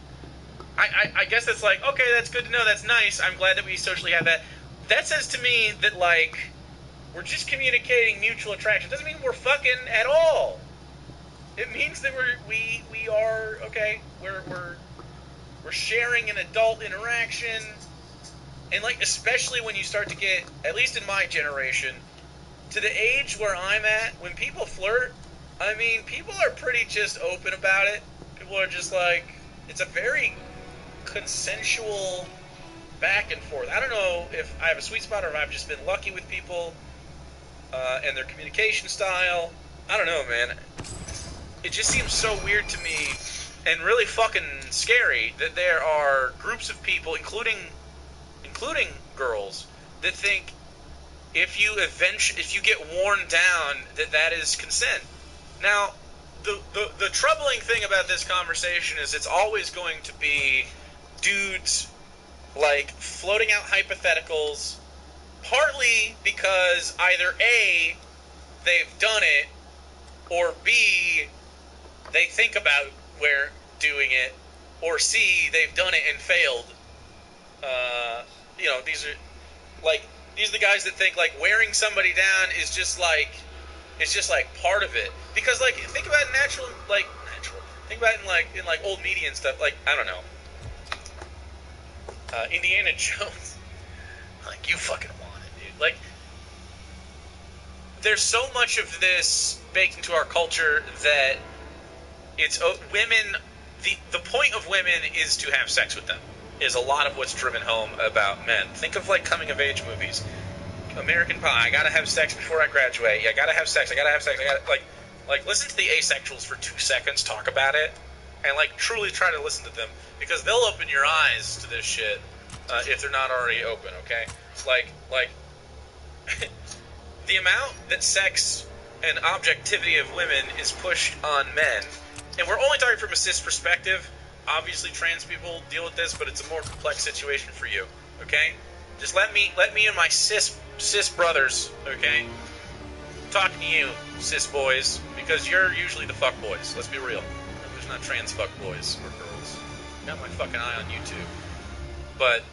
I guess it's like, okay, that's good to know, that's nice, I'm glad that we socially have that. That says to me that, like, we're just communicating mutual attraction. It doesn't mean we're fucking at all. It means that we are, okay, we're sharing an adult interaction. And, like, especially when you start to get, at least in my generation, to the age where I'm at, when people flirt, I mean, people are pretty just open about it. People are just like, it's a very consensual back and forth. I don't know if I have a sweet spot or if I've just been lucky with people and their communication style. I don't know, man. It just seems so weird to me and really fucking scary that there are groups of people, including girls, that think if you get worn down, that is consent. Now, the troubling thing about this conversation is it's always going to be dudes, like, floating out hypotheticals, partly because either A, they've done it, or B, they think about doing it, or C, they've done it and failed. These are the guys that think, like, wearing somebody down is just like part of it. Because, like, think about natural. Think about it in old media and stuff. Like, I don't know, Indiana Jones. Like, you fucking want it, dude. Like, there's so much of this baked into our culture that it's women. The point of women is to have sex with them. Is a lot of what's driven home about men. Think of, like, coming of age movies. American Pie. I gotta have sex before I graduate. Yeah, I gotta have sex. I gotta listen to the asexuals for 2 seconds talk about it, and, like, truly try to listen to them, because they'll open your eyes to this shit if they're not already open. Okay, like the amount that sex and objectivity of women is pushed on men, and we're only talking from a cis perspective. Obviously, trans people deal with this, but it's a more complex situation for you. Okay, just let me and my cis brothers, okay, talk to you, cis boys, because you're usually the fuck boys. Let's be real. There's not trans fuck boys or girls. Got my fucking eye on YouTube, but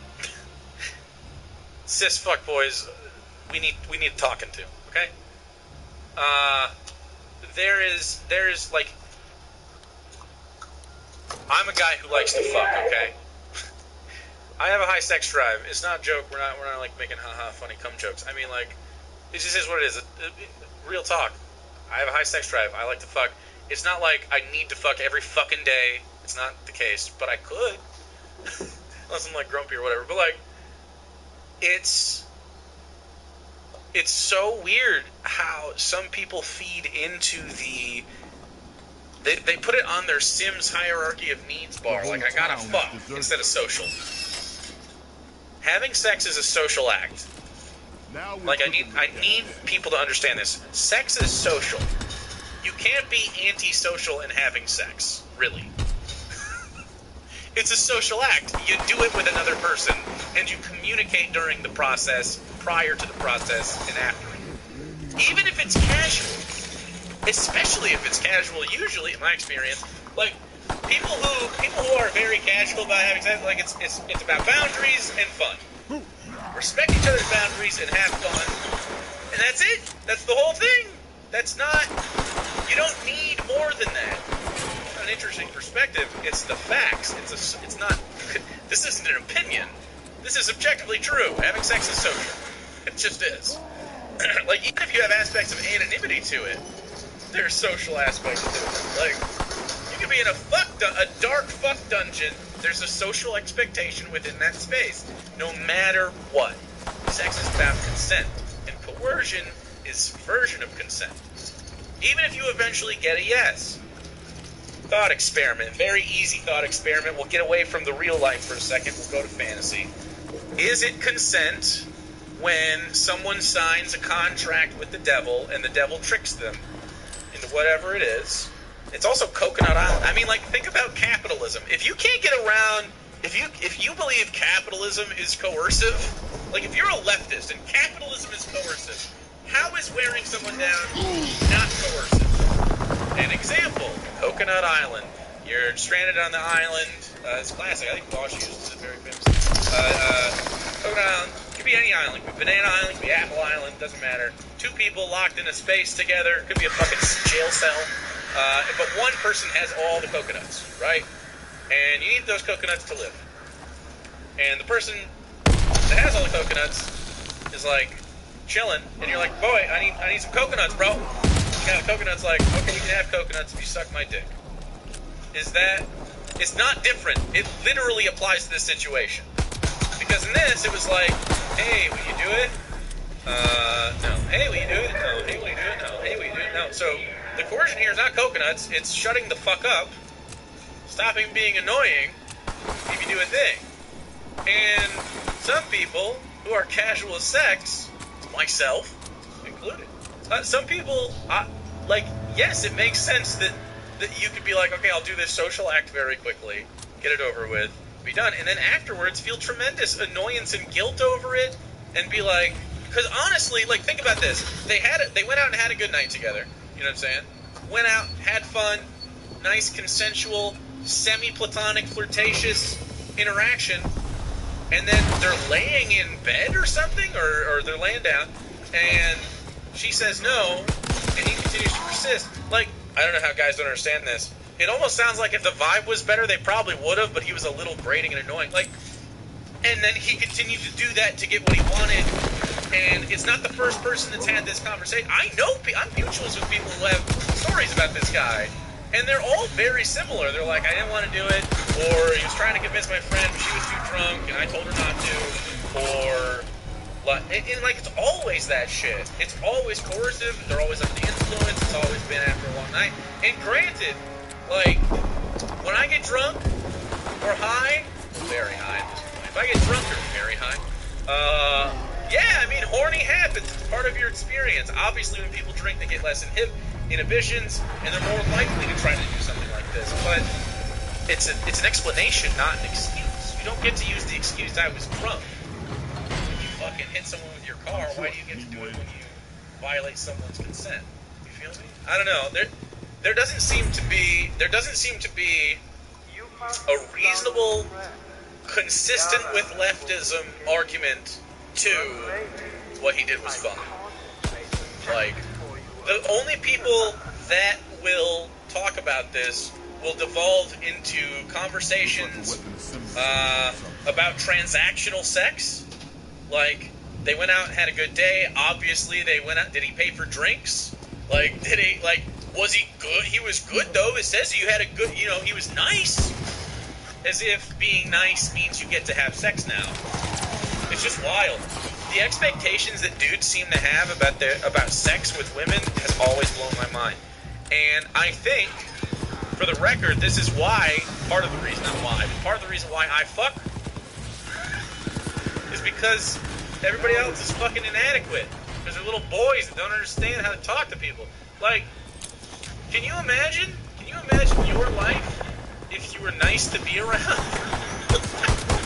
cis fuck boys, we need talking to. Okay. There is like. I'm a guy who likes to fuck, okay? I have a high sex drive. It's not a joke. We're not like making funny cum jokes. I mean, like, it just is what it is. Real talk. I have a high sex drive. I like to fuck. It's not like I need to fuck every fucking day. It's not the case, but I could. Unless I'm, like, grumpy or whatever. But, like, it's so weird how some people feed into the... They put it on their Sims hierarchy of needs bar, like, I gotta fuck, instead of social. Having sex is a social act. Like, I need people to understand this. Sex is social. You can't be antisocial in having sex, really. It's a social act. You do it with another person, and you communicate during the process, prior to the process, and after it. Even if it's casual. Especially if it's casual, usually, in my experience, like, people who are very casual about having sex, like, it's about boundaries and fun. Respect each other's boundaries and have fun. And that's it. That's the whole thing. That's not... You don't need more than that. An interesting perspective. It's the facts. It's not... This isn't an opinion. This is objectively true. Having sex is social. It just is. Like, even if you have aspects of anonymity to it, there's social aspects to it. Like, you can be in a dark fuck dungeon. There's a social expectation within that space, no matter what. Sex is about consent, and coercion is subversion of consent. Even if you eventually get a yes. Thought experiment, very easy thought experiment. We'll get away from the real life for a second. We'll go to fantasy. Is it consent when someone signs a contract with the devil and the devil tricks them into whatever it is? It's also Coconut Island. I mean, like, think about capitalism. If you can't get around, if you believe capitalism is coercive, like, if you're a leftist and capitalism is coercive, how is wearing someone down not coercive? An example, Coconut Island. You're stranded on the island. It's classic. I think Bosch uses it very famously. Coconut Island. Could be any island. Could be Banana Island. Could be Apple Island. Doesn't matter. Two people locked in a space together. Could be a fucking jail cell. But one person has all the coconuts, right? And you need those coconuts to live. And the person that has all the coconuts is like chilling, and you're like, boy, I need some coconuts, bro. You got the coconuts, like, okay, you can have coconuts if you suck my dick. Is that... It's not different. It literally applies to this situation. Because in this, it was like, hey, will you do it? No. Hey, will you do it? No. Hey, will you do it? No. Hey, will you do it? No. So, the coercion here is not coconuts, it's shutting the fuck up, stopping being annoying, if you do a thing. And some people who are casual with sex, myself included, some people, like, yes, it makes sense that you could be like, okay, I'll do this social act very quickly, get it over with, be done, and then afterwards feel tremendous annoyance and guilt over it, and be like, because honestly, like, think about this, they went out and had a good night together, you know what I'm saying? Went out, had fun, nice consensual, semi-platonic, flirtatious interaction, and then they're laying in bed or something, or they're laying down, and she says no, and he continues to persist. Like, I don't know how guys don't understand this. It almost sounds like if the vibe was better, they probably would have, but he was a little grating and annoying. Like, and then he continued to do that to get what he wanted, and it's not the first person that's had this conversation. I'm mutuals with people who have stories about this guy, and they're all very similar. They're like, I didn't want to do it, or he was trying to convince my friend, but she was too drunk, and I told her not to, or... And like, it's always that shit. It's always coercive. They're always under the influence. It's always been after a long night. And granted, like, when I get drunk or high, very high at this point. If I get drunk or very high, yeah, I mean, horny happens. It's part of your experience. Obviously, when people drink, they get less inhibitions, and they're more likely to try to do something like this. But it's an explanation, not an excuse. You don't get to use the excuse, I was drunk. Fucking hit someone with your car, why do you get to do it when you violate someone's consent? You feel me? I don't know. There doesn't seem to be a reasonable, consistent with leftism argument to what he did was fun. Like, the only people that will talk about this will devolve into conversations about transactional sex. Like, they went out and had a good day. Obviously, they went out. Did he pay for drinks? Like, was he good? He was good, though. It says you had a good, he was nice. As if being nice means you get to have sex now. It's just wild. The expectations that dudes seem to have about sex with women has always blown my mind. And I think, for the record, this is why, part of the reason why I fuck is because everybody else is fucking inadequate. Because they're little boys that don't understand how to talk to people. Like, Can you imagine? Can you imagine your life if you were nice to be around?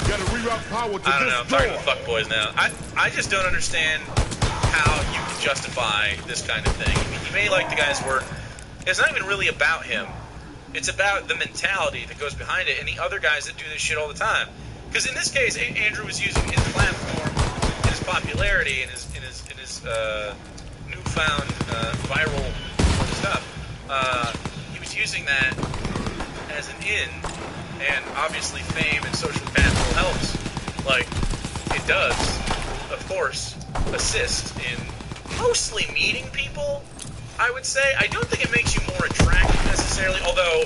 Gotta reroute power to I don't know. I'm this door. talking to fuckboys now. I just don't understand how you can justify this kind of thing. I mean, you may like the guy's work. It's not even really about him. It's about the mentality that goes behind it and the other guys that do this shit all the time. Because in this case, Andrew was using his platform, his popularity, and his newfound viral stuff. He was using that as an in, and obviously fame and social capital helps. Like, it does, of course, assist in mostly meeting people, I would say. I don't think it makes you more attractive necessarily, although,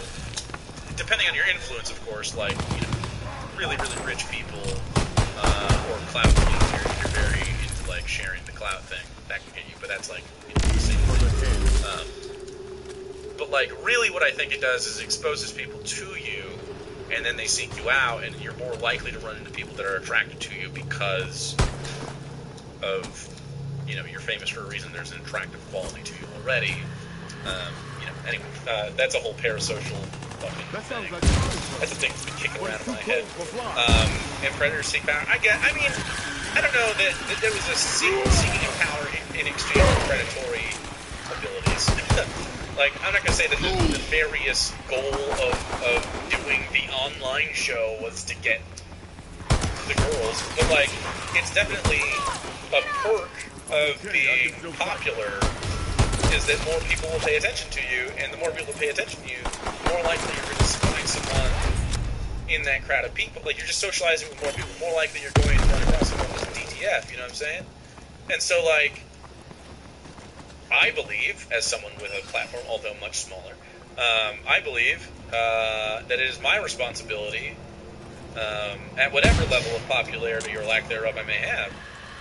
depending on your influence, of course, like, you know, really, really rich people, or clout fiends, you're very into, like, sharing the clout thing. That can get you, but that's, like, you know, the same thing. But, like, really what I think it does is it exposes people to you, and then they seek you out, and you're more likely to run into people that are attracted to you because of, you know, you're famous for a reason. There's an attractive quality to you already. You know, anyway, that's a whole parasocial fucking thing. That's a thing that's been kicking around in my head. And predators seek power. I mean, I don't know that there was a seeking of power in exchange for predatory abilities. Like, I'm not going to say that the nefarious goal of doing the online show was to get the girls, but, like, it's definitely a perk of being popular is that more people will pay attention to you, and the more people pay attention to you, the more likely you're going to find someone in that crowd of people. Like, you're just socializing with more people, more likely you're going to run across someone with DTF, you know what I'm saying? And so, like, I believe, as someone with a platform, although much smaller, I believe that it is my responsibility, at whatever level of popularity or lack thereof I may have,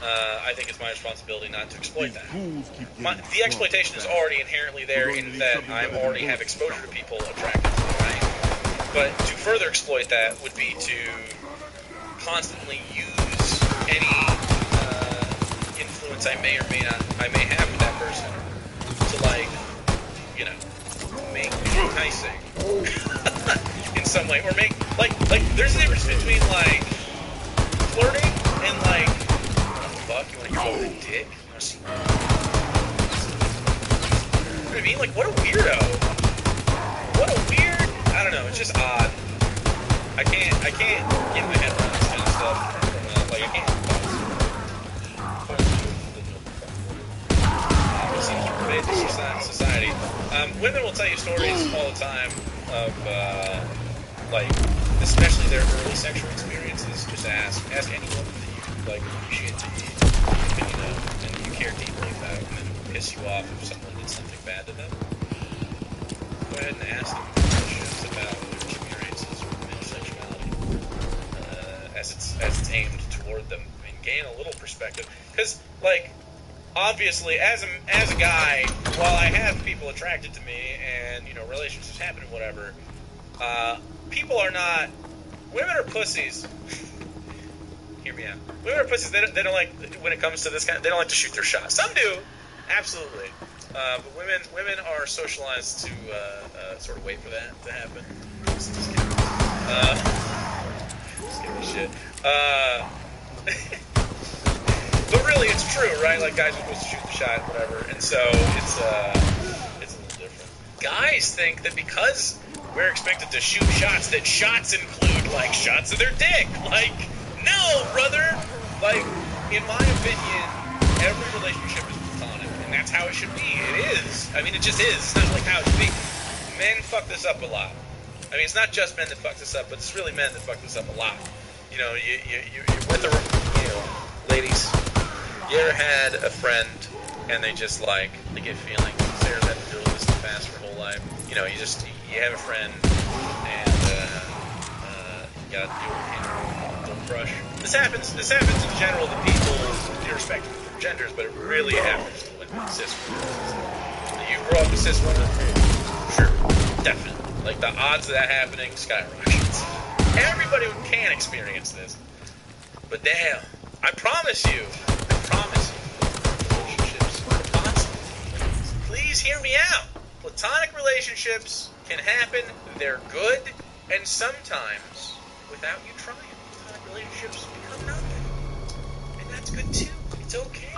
I think it's my responsibility not to exploit that. The exploitation is already inherently there in that I already have exposure to people attracted to me, right? But to further exploit that would be to constantly use any influence I may have with that person to, like, you know, make me enticing in some way, or make like there's a difference between, like, flirting and, like, fuck, you want to go with a dick? You want to see? You know what I mean? Like, what a weirdo. What a weird, I don't know, it's just odd. I can't get my head around this kind of stuff. Like, I can't. It seems to pervade the society. Women will tell you stories all the time of, like, especially their early sexual experiences. Just ask any woman that you, like, appreciate opinion of, and you care deeply about, and then it will piss you off if someone did something bad to them. Go ahead and ask them questions about their experiences with male sexuality, as it's aimed toward them, and gain a little perspective. Because, like, obviously, as a guy, while I have people attracted to me, and, you know, relationships happen and whatever, people are not. Women are pussies. Hear me out. Women are pussies. They don't like, when it comes to this kind. They don't like to shoot their shot. Some do, absolutely. But women are socialized to sort of wait for that to happen. Just kidding. Shit. But really, it's true, right? Like, guys are supposed to shoot the shot, whatever, and so it's a little different. Guys think that because we're expected to shoot shots, that shots include, like, shots of their dick. Like, no, brother. Like, in my opinion, every relationship is platonic, and that's how it should be. It is. I mean, it just is. It's not like how it should be. Men fuck this up a lot. I mean, it's not just men that fuck this up, but it's really men that fuck this up a lot. You know, you're with a, you know, ladies. You ever had a friend and they just, like, they get feelings? Sarah's had to deal with this in the past her whole life. You know, you have a friend and you gotta deal with a little crush. This happens in general to people, irrespective of their genders, but it really happens to women, cis women. You grow up a cis woman? Sure, definitely. Like, the odds of that happening skyrockets. Everybody can experience this. But damn, I promise you, relationships, please hear me out. platonic relationships can happen. They're good, and sometimes, without you trying, platonic relationships become nothing. And that's good too. It's okay.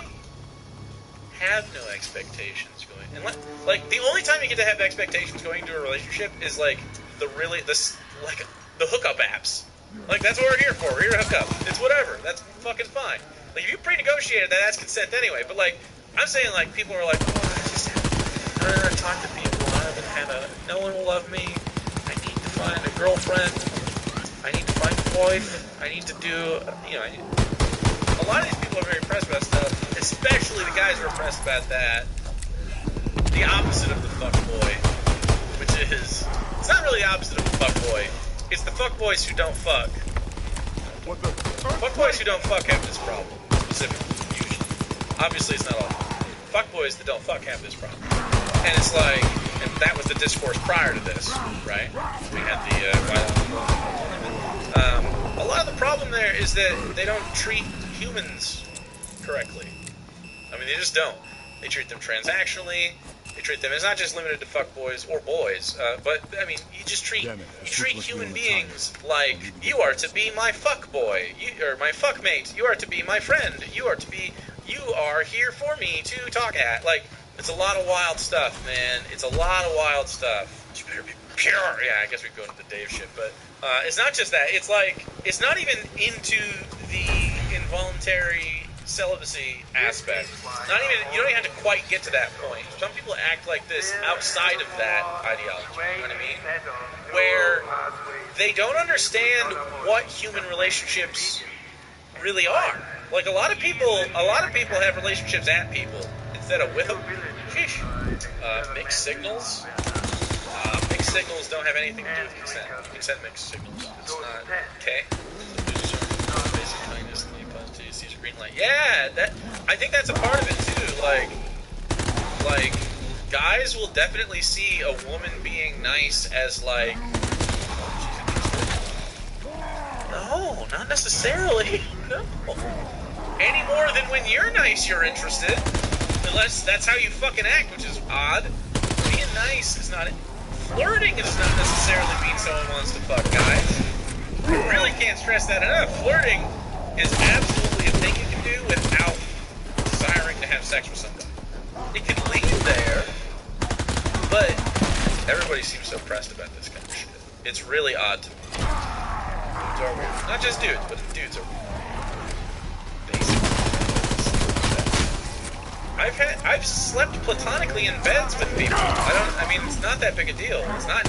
Have no expectations going. And like the only time you get to have expectations going into a relationship is like the hookup apps. Like that's what we're here for. We're here to hook up. It's whatever. That's fucking fine. Like if you pre-negotiated that, that's consent anyway. But like I'm saying, like people are like, oh, I don't want to talk to people. I haven't had no one will love me. I need to find a girlfriend. I need to find a wife. I need to do, a lot of these people are very pressed about stuff, especially the guys who are pressed about that. The opposite of the fuckboy, which is, it's not really the opposite of the fuckboy. It's the fuckboys who don't fuck. Fuckboys who don't fuck have this problem, specifically, usually. Obviously, it's not all. Fuckboys that don't fuck have this problem. And it's like, and that was the discourse prior to this, right? We had the, a lot of the problem there is that they don't treat humans correctly. I mean, they just don't. They treat them transactionally. They treat them, it's not just limited to fuckboys or boys, but, I mean, you treat human beings like, you are to be my fuckboy, or my fuckmate, you are to be my friend, you are here for me to talk at. Like, it's a lot of wild stuff, man. It's a lot of wild stuff. You better be pure. Yeah, I guess we go into the Dave shit, but it's not just that. It's like, it's not even into the involuntary celibacy aspect. Not even, you don't even have to quite get to that point. Some people act like this outside of that ideology, you know what I mean? Where they don't understand what human relationships really are. Like a lot of people have relationships at people instead of with them. Sheesh. Mixed signals. Mixed signals don't have anything to do with consent. Consent mixed signals. It's not okay. Green light. Yeah, I think that's a part of it too. Like guys will definitely see a woman being nice as like. No, not necessarily. No. Any more than when you're nice, you're interested. Unless that's how you fucking act, which is odd. Being nice is not. Flirting does not necessarily mean someone wants to fuck, guys. I really can't stress that enough. Flirting is absolutely a thing you can do without desiring to have sex with somebody. It can lead there, but everybody seems so pressed about this kind of shit. It's really odd to me. Dudes are weird. Not just dudes, but dudes are weird. I've slept platonically in beds with people. I mean, it's not that big a deal. It's not,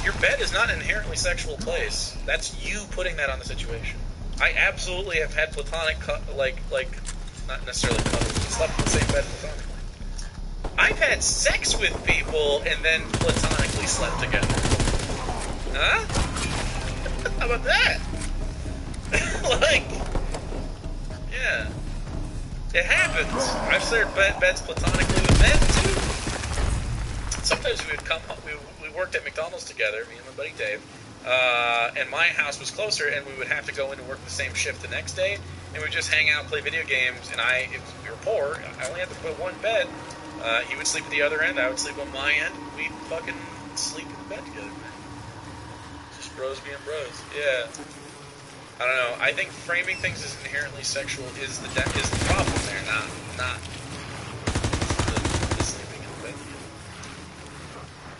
your bed is not an inherently sexual place. That's you putting that on the situation. I absolutely have had platonic, not necessarily cuddles, but slept in the same bed platonically. I've had sex with people and then platonically slept together. Huh? How about that? Yeah. It happens. I've shared beds platonically with men, too. Sometimes we would come home, we worked at McDonald's together, me and my buddy Dave, and my house was closer, and we would have to go into work the same shift the next day, and we would just hang out, play video games, and we were poor, I only had to put one bed. He would sleep at the other end, I would sleep on my end, we'd fucking sleep in the bed together, man. Just bros being bros, yeah. I don't know. I think framing things as inherently sexual is the problem there, not the sleeping in the bed.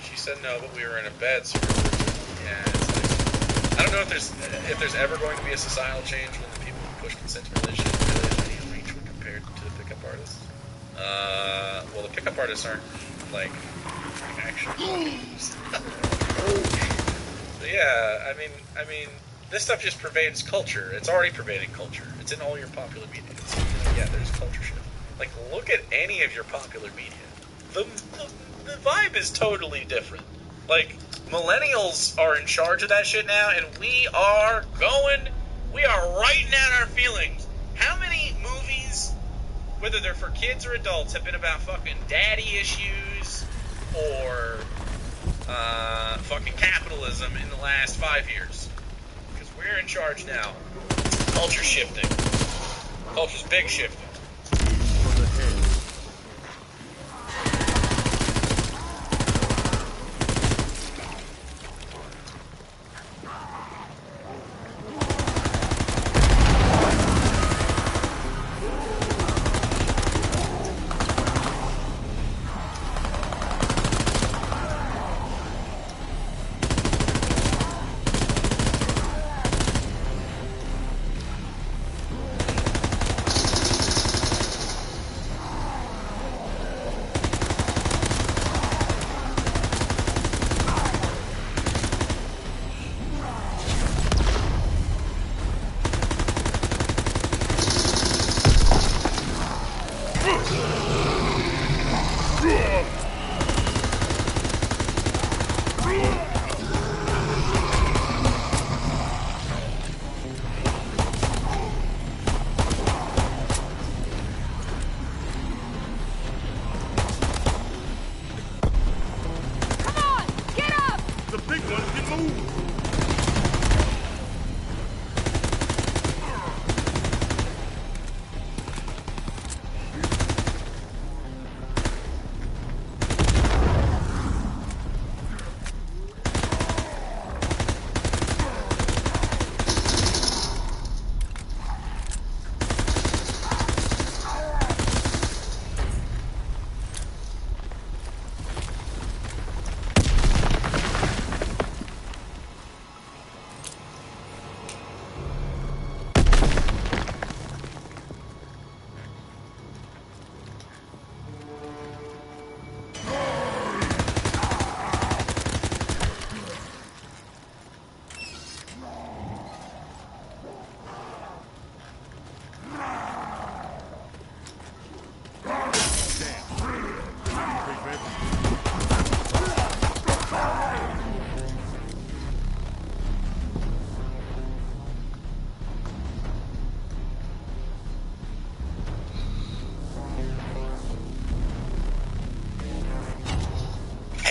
She said no, but we were in a bed, so yeah. It's like, I don't know if there's ever going to be a societal change when the people who push consent to relationships really have any arrangement compared to the pickup artists. Well, the pickup artists aren't like actually. But yeah, I mean. This stuff just pervades culture. It's already pervading culture. It's in all your popular media. Yeah, there's culture shit. Like, look at any of your popular media. The vibe is totally different. Like, millennials are in charge of that shit now, and we are writing out our feelings. How many movies, whether they're for kids or adults, have been about fucking daddy issues or fucking capitalism in the last 5 years? We're in charge now. Culture shifting. Culture's big shifting.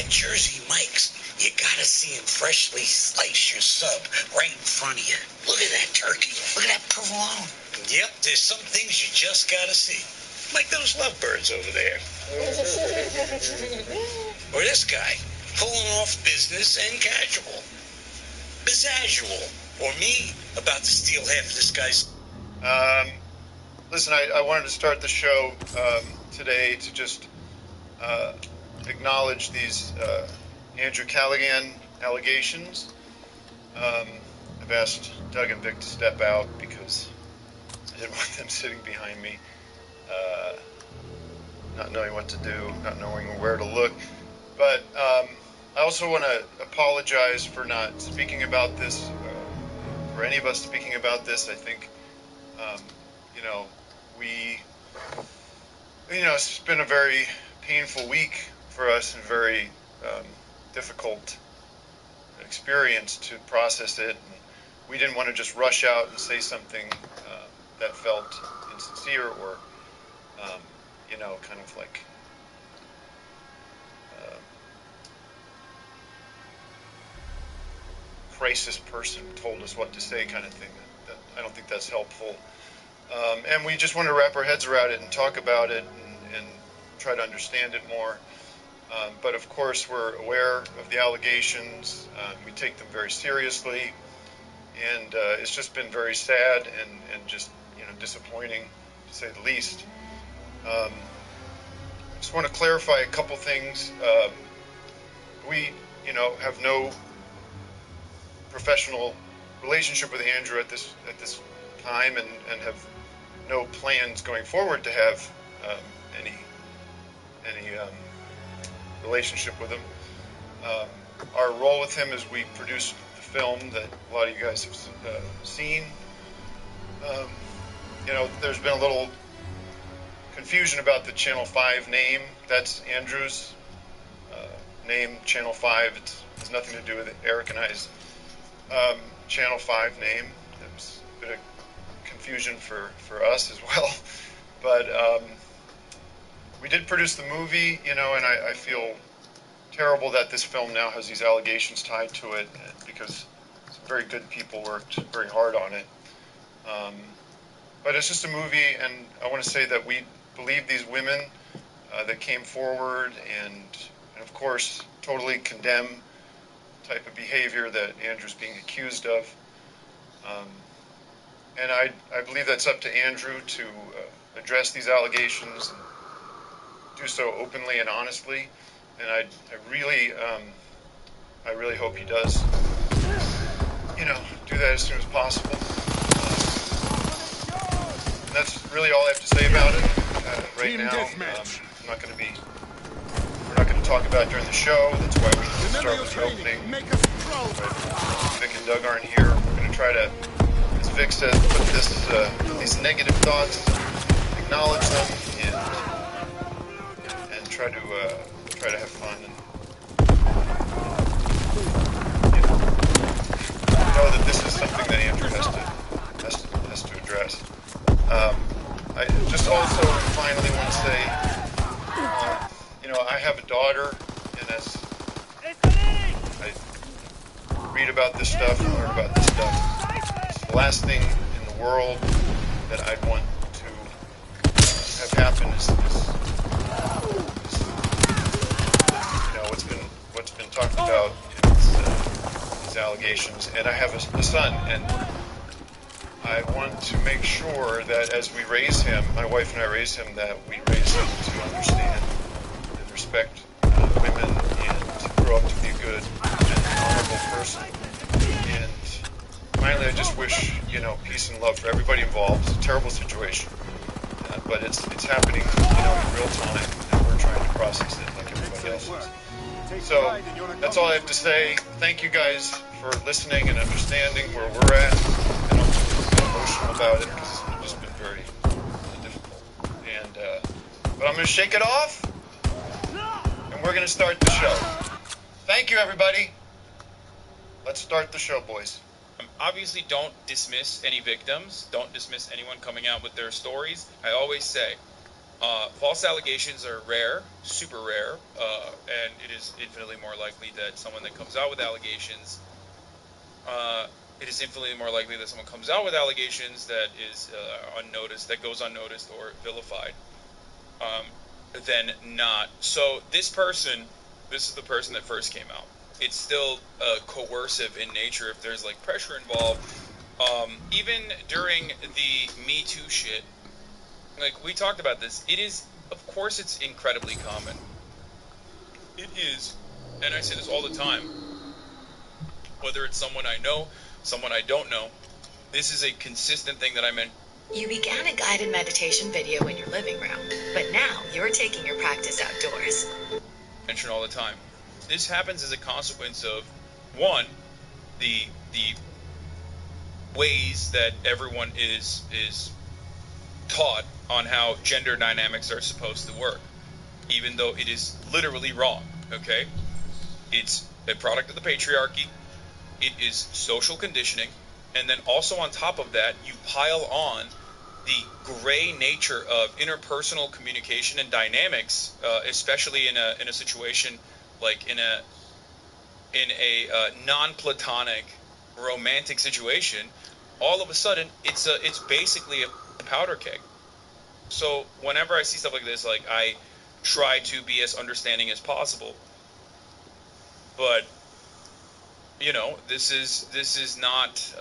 Jersey Mike's, you gotta see him freshly slice your sub right in front of you. Look at that turkey. Look at that provolone. Yep, there's some things you just gotta see. Like those lovebirds over there. Or this guy, pulling off business and casual. Bizasual. Or me, about to steal half of this guy's... Listen, I wanted to start the show today to just acknowledge these Andrew Callaghan allegations. I've asked Doug and Vic to step out because I didn't want them sitting behind me, not knowing what to do, not knowing where to look. But I also want to apologize for not speaking about this, for any of us speaking about this. I think, it's been a very painful week for us and very difficult experience to process it. And we didn't want to just rush out and say something that felt insincere or, kind of like crisis person told us what to say kind of thing. That I don't think that's helpful. And we just want to wrap our heads around it and talk about it and try to understand it more. But of course, we're aware of the allegations. We take them very seriously. And it's just been very sad and just, disappointing, to say the least. I just want to clarify a couple things. We, have no professional relationship with Andrew at this time and have no plans going forward to have any relationship with him. Our role with him is we produce the film that a lot of you guys have seen. There's been a little confusion about the Channel 5 name. That's Andrew's name, Channel 5. It has nothing to do with Eric and I's Channel 5 name. It was a bit of confusion for us as well. But we did produce the movie, and I feel terrible that this film now has these allegations tied to it because some very good people worked very hard on it. But it's just a movie, and I want to say that we believe these women that came forward and of course totally condemn the type of behavior that Andrew's being accused of. And I believe that's up to Andrew to address these allegations and do so openly and honestly. And I really hope he does, do that as soon as possible. And that's really all I have to say about it right now. We're not going to talk about it during the show. That's why we start with the opening. Vic and Doug aren't here. We're going to try to, as Vic said, put these negative thoughts, acknowledge them, and try to have fun and know that this is something that Andrew has to address. I just also finally want to say, I have a daughter, and as I read about this stuff and learn about this stuff, it's the last thing in the world that I'd want to have happen is what's been talked about in these allegations. And I have a son, and I want to make sure that as we raise him, my wife and I raise him, that we raise him to understand and respect women and to grow up to be a good and honorable person. And finally, I just wish, peace and love for everybody involved. It's a terrible situation, but it's happening, in real time, and we're trying to process it like everybody else is. So that's all I have to say. Thank you guys for listening and understanding where we're at. I don't get emotional about it because it's just been very difficult. But I'm going to shake it off, and we're going to start the show. Thank you, everybody. Let's start the show, boys. Obviously, don't dismiss any victims. Don't dismiss anyone coming out with their stories. I always say, False allegations are rare, super rare, and it is infinitely more likely that someone that comes out with allegations, that is unnoticed, that goes unnoticed or vilified, than not. So this is the person that first came out. It's still coercive in nature if there's like pressure involved. Even during the Me Too shit, like we talked about this, it is, of course, it's incredibly common. It is, and I say this all the time, whether it's someone I know, someone I don't know, this is a consistent thing that I meant. You began a guided meditation video in your living room, but now you're taking your practice outdoors. Mention all the time. This happens as a consequence of, one, the ways that everyone is taught on how gender dynamics are supposed to work, even though it is literally wrong, okay? It's a product of the patriarchy, it is social conditioning, and then also on top of that, you pile on the gray nature of interpersonal communication and dynamics, especially in a situation like in a non-platonic romantic situation. All of a sudden, it's basically a powder keg. So whenever I see stuff like this, like I try to be as understanding as possible. But you know, this is not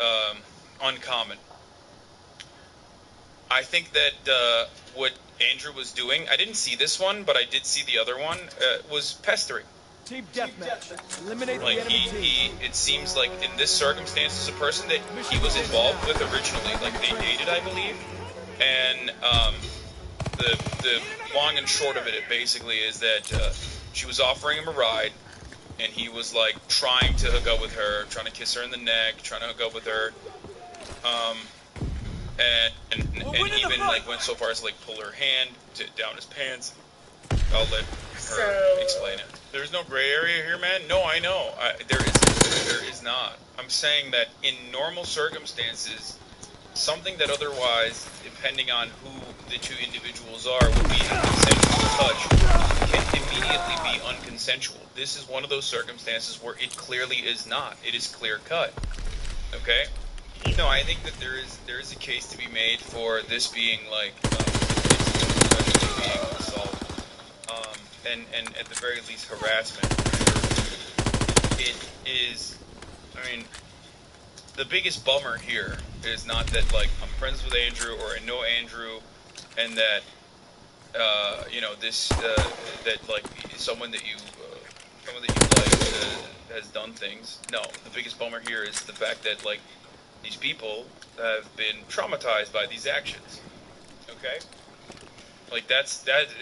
uncommon. I think that what Andrew was doing, I didn't see this one, but I did see the other one, was pestering. Team deathmatch. Eliminate like the enemy team. it seems like in this circumstance is a person that he was involved with originally, like they dated, I believe, and the long and short of it basically is that she was offering him a ride, and he was like trying to hook up with her, trying to kiss her in the neck, trying to hook up with her, and even like went so far as to like pull her hand down his pants. I'll let her explain it. There's no gray area here, man. No, I know. There is not. I'm saying that in normal circumstances, something that otherwise, depending on who the two individuals are, would be a consensual touch, can immediately be unconsensual. This is one of those circumstances where it clearly is not. It is clear cut. Okay? No, I think that there is a case to be made for this being like being assault. And at the very least harassment. It is, I mean, the biggest bummer here is not that like I'm friends with Andrew or I know Andrew, and that you know this that like someone that you like has done things. No, the biggest bummer here is the fact that like these people have been traumatized by these actions. Okay. Like that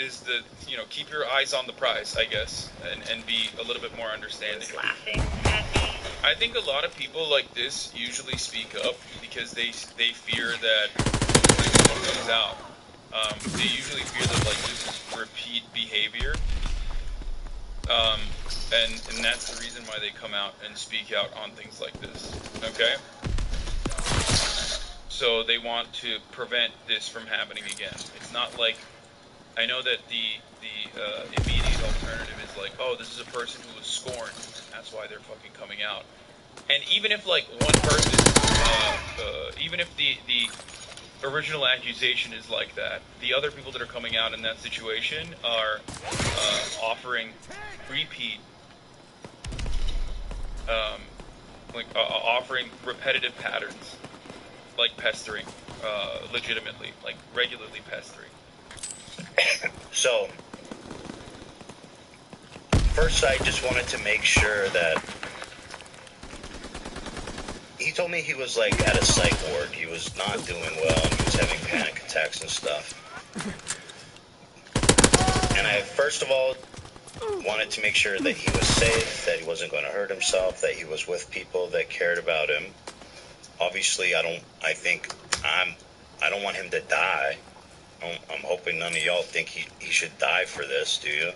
is the, you know, keep your eyes on the prize, I guess, and be a little bit more understanding. Laughing at me. I think a lot of people like this usually speak up because they fear that what comes out. They usually fear that like this is repeat behavior, and that's the reason why they come out and speak out on things like this. Okay. So they want to prevent this from happening again. It's not like, I know that the immediate alternative is like, oh, this is a person who was scorned, and that's why they're fucking coming out. And even if like one person, even if the original accusation is like that, the other people that are coming out in that situation are offering repeat, offering repetitive patterns, like pestering, legitimately, like regularly pestering. So, first I just wanted to make sure that he told me he was like at a psych ward. He was not doing well and he was having panic attacks and stuff. And I first of all wanted to make sure that he was safe, that he wasn't going to hurt himself, that he was with people that cared about him. Obviously, I don't want him to die. I'm hoping none of y'all think he should die for this, do you?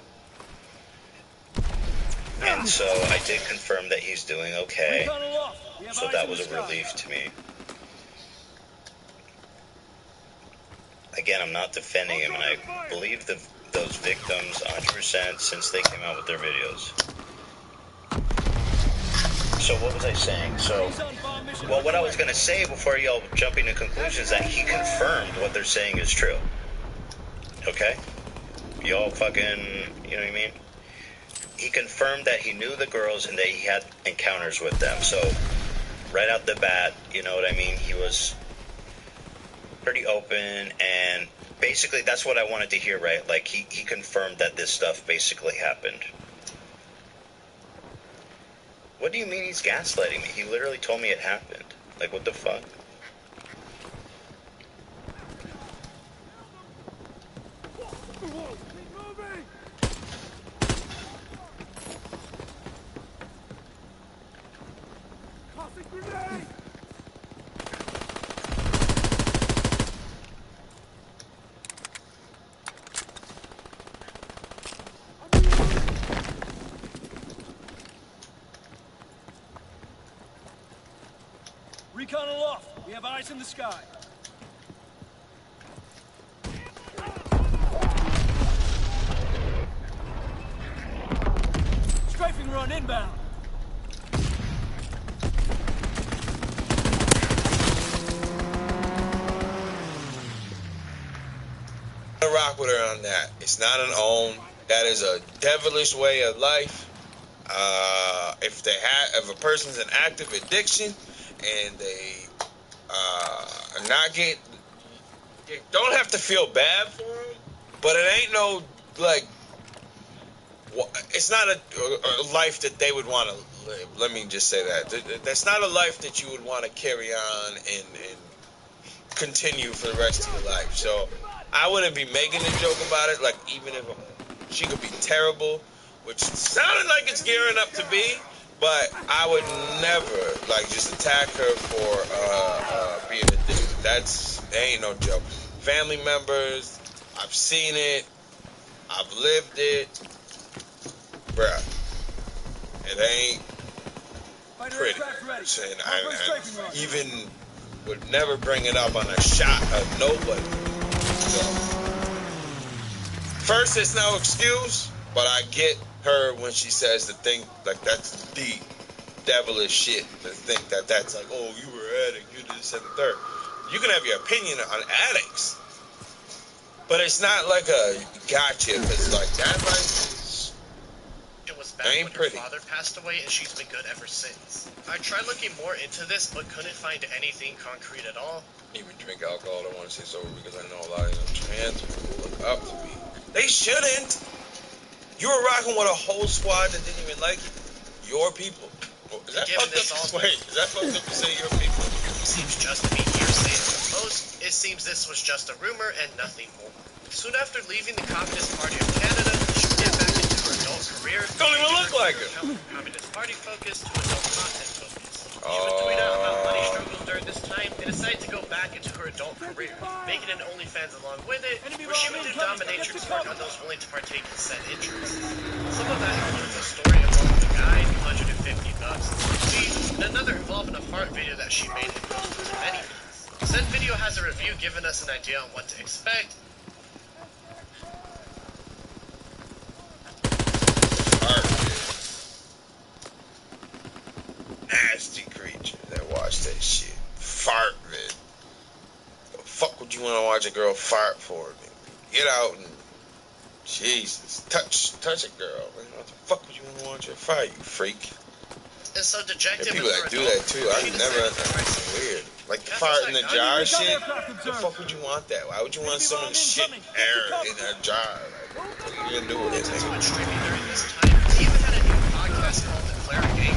And so I did confirm that he's doing okay. So that was a relief to me. again, I'm not defending him, and I believe those victims 100% since they came out with their videos. So what was I saying? Well, what I was going to say before y'all jumping to conclusions is that he confirmed what they're saying is true. Okay? Y'all fucking, you know what I mean? He confirmed that he knew the girls and that he had encounters with them. So, right out the bat, you know what I mean? He was pretty open, and basically that's what I wanted to hear, right? Like, he confirmed that this stuff basically happened. What do you mean he's gaslighting me? He literally told me it happened. Like, what the fuck? Recon aloft. We have eyes in the sky. Strafing run inbound. I rock with her on that. It's not an own. That is a devilish way of life. If a person's an active addiction and they are not getting, you don't have to feel bad for them, but it ain't no, like, it's not a life that they would want to live. Let me just say that. That's not a life that you would want to carry on and continue for the rest of your life. So I wouldn't be making a joke about it, like, even if she could be terrible, which sounded like it's gearing up to be, but I would never, like, just attack her for being addicted. That ain't no joke. Family members, I've seen it, I've lived it, bruh. It ain't pretty. And I even would never bring it up on a shot of nobody. So, first, it's no excuse, but I get her when she says the thing, like, that's the devilish shit, to think that that's like, oh, you were an addict, you did this and the third. You can have your opinion on addicts, but it's not like a gotcha, because, like, that life was back when her father passed away, and she's been good ever since. I tried looking more into this, but couldn't find anything concrete at all. Even drink alcohol, I want to say sober, because I know a lot of them trans people look up to me. They shouldn't. You were rocking with a whole squad that didn't even like your people. Is that fucked up? Wait, is that fucked up to say your people? Seems just to be hearsay at most. It seems this was just a rumor and nothing more. Soon after leaving the Communist Party of Canada, she get back into her adult career. Don't even look like her. Communist Party focus to adult content focus. She would tweet out about money struggles during this time and decided to go back into her adult career, making an OnlyFans along with it, where she would do dominatrix work on those willing to partake in said interests. Some of that includes a story involving a guy, $150, and another involving a fart video that she made and posted to many feeds. Said video has a review giving us an idea on what to expect. Nasty creature that watch that shit. Fart, man. The fuck would you want to watch a girl fart for, man? Get out and Jesus, touch a girl. Man. What the fuck would you want to watch her fart, you freak? And so dejected. There are people that do that too. I never. That's weird. Like the fart in the jar shit. The fuck would you want that? Why would you want someone shit air in a jar? Like, what are you gonna do with it? During this time, he even had a new podcast called Declaring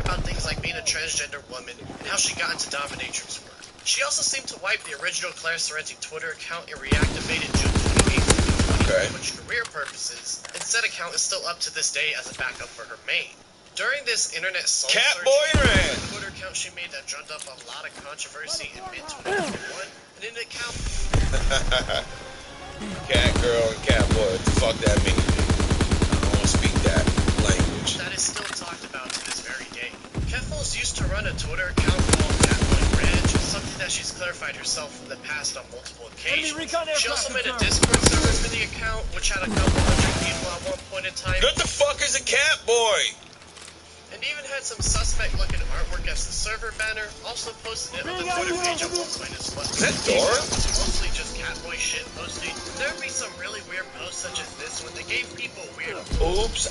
about things like being a transgender woman and how she got into dominatrix work. She also seemed to wipe the original Claire Sorrenti Twitter account and reactivate it June 28th for Twitch career purposes, and said account is still up to this day as a backup for her main. During this internet soul search, the Twitter account she made that drummed up a lot of controversy in mid-2021, and an account... Cat girl and cat boy, what the fuck that mean? I don't want to speak that language. That is still talked about to this very day. Keffels used to run a Twitter account called Catboy Ranch. Some she's clarified herself in the past on multiple occasions. recon She aircraft also made a confirmed. Discord server for the account, which had a couple hundred people at one point in time. What the fuck is a cat boy? And even had some suspect-looking artwork as the server banner. Also posted it on the Twitter page at one point as well. Is that Dora? Mostly just catboy shit posting. There'd be some really weird posts such as this one that gave people weird. Oops,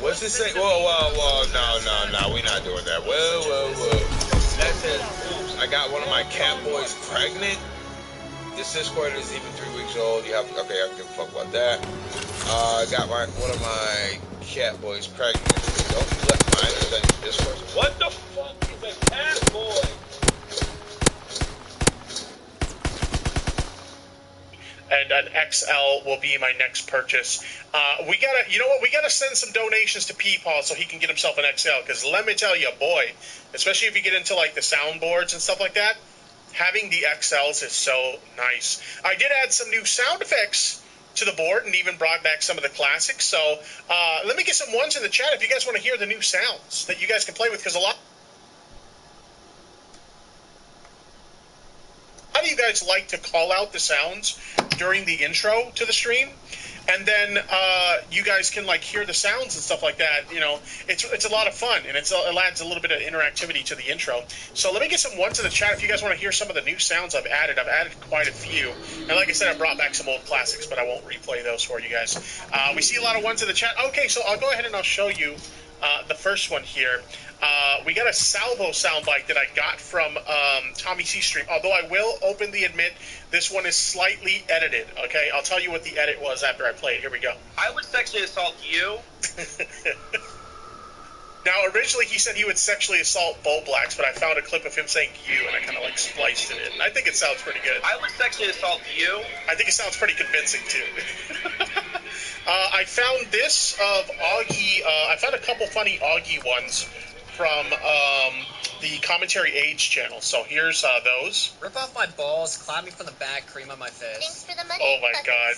what's it say? Whoa, no, we're not doing that. Whoa. That says, oops, I got one of my cat boys pregnant. This Discord is even 3 weeks old. You have to, okay, I don't give a fuck about that. I got one of my cat boys pregnant. Don't let minors on your Discord. What the fuck is a cat boy? And an XL will be my next purchase. We gotta send some donations to Peepaw so he can get himself an XL. Because let me tell you, boy, especially if you get into like the soundboards and stuff like that, having the XLs is so nice. I did add some new sound effects to the board and even brought back some of the classics. So let me get some ones in the chat if you guys want to hear the new sounds that you guys can play with, because a lot of you guys like to call out the sounds during the intro to the stream, and then you guys can like hear the sounds and stuff like that. You know, it's a lot of fun, and it adds a little bit of interactivity to the intro. So let me get some ones in the chat if you guys want to hear some of the new sounds I've added. I've added quite a few, and like I said, I brought back some old classics, but I won't replay those for you guys. We see a lot of ones in the chat. Okay, so I'll go ahead and I'll show you the first one here. We got a salvo soundbite that I got from Tommy C stream, although I will openly admit this one is slightly edited. Okay, I'll tell you what the edit was after I play it. Here we go. I would sexually assault you. Now, originally he said he would sexually assault Bo Blacks, but I found a clip of him saying you, and I kind of like spliced it in. And I think it sounds pretty good. I would sexually assault you. I think it sounds pretty convincing too. I found this of Augie. I found a couple funny Augie ones from the Commentary Age channel. So here's those. Rip off my balls, clap me from the back, cream on my face. Thanks for the money. Oh my god.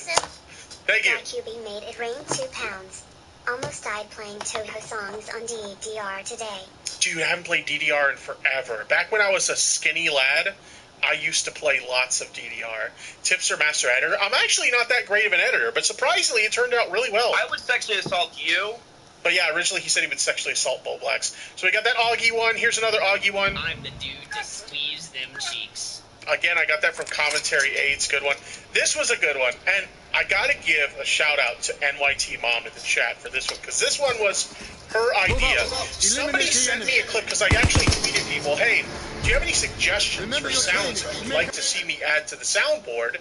Thank you. QB made it rain 2 pounds. Almost died playing Toho songs on DDR today. Dude, I haven't played DDR in forever. Back when I was a skinny lad, I used to play lots of DDR. Tips or master editor. I'm actually not that great of an editor, but surprisingly it turned out really well. I would sexually assault you. But yeah, originally he said he would sexually assault Bo Blacks. So we got that Augie one. Here's another Augie one. I'm the dude to squeeze them cheeks. Again, I got that from Commentary Aids. Good one. This was a good one. And I got to give a shout out to NYT Mom in the chat for this one, because this one was her idea. Somebody sent me a clip, because I actually tweeted people, hey, do you have any suggestions for sounds that you'd like to see me add to the soundboard?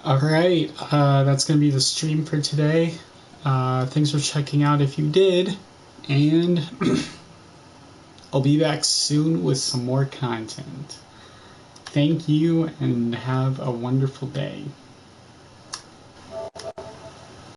Alright, that's going to be the stream for today. Thanks for checking out if you did, and I'll be back soon with some more content. Thank you, and have a wonderful day.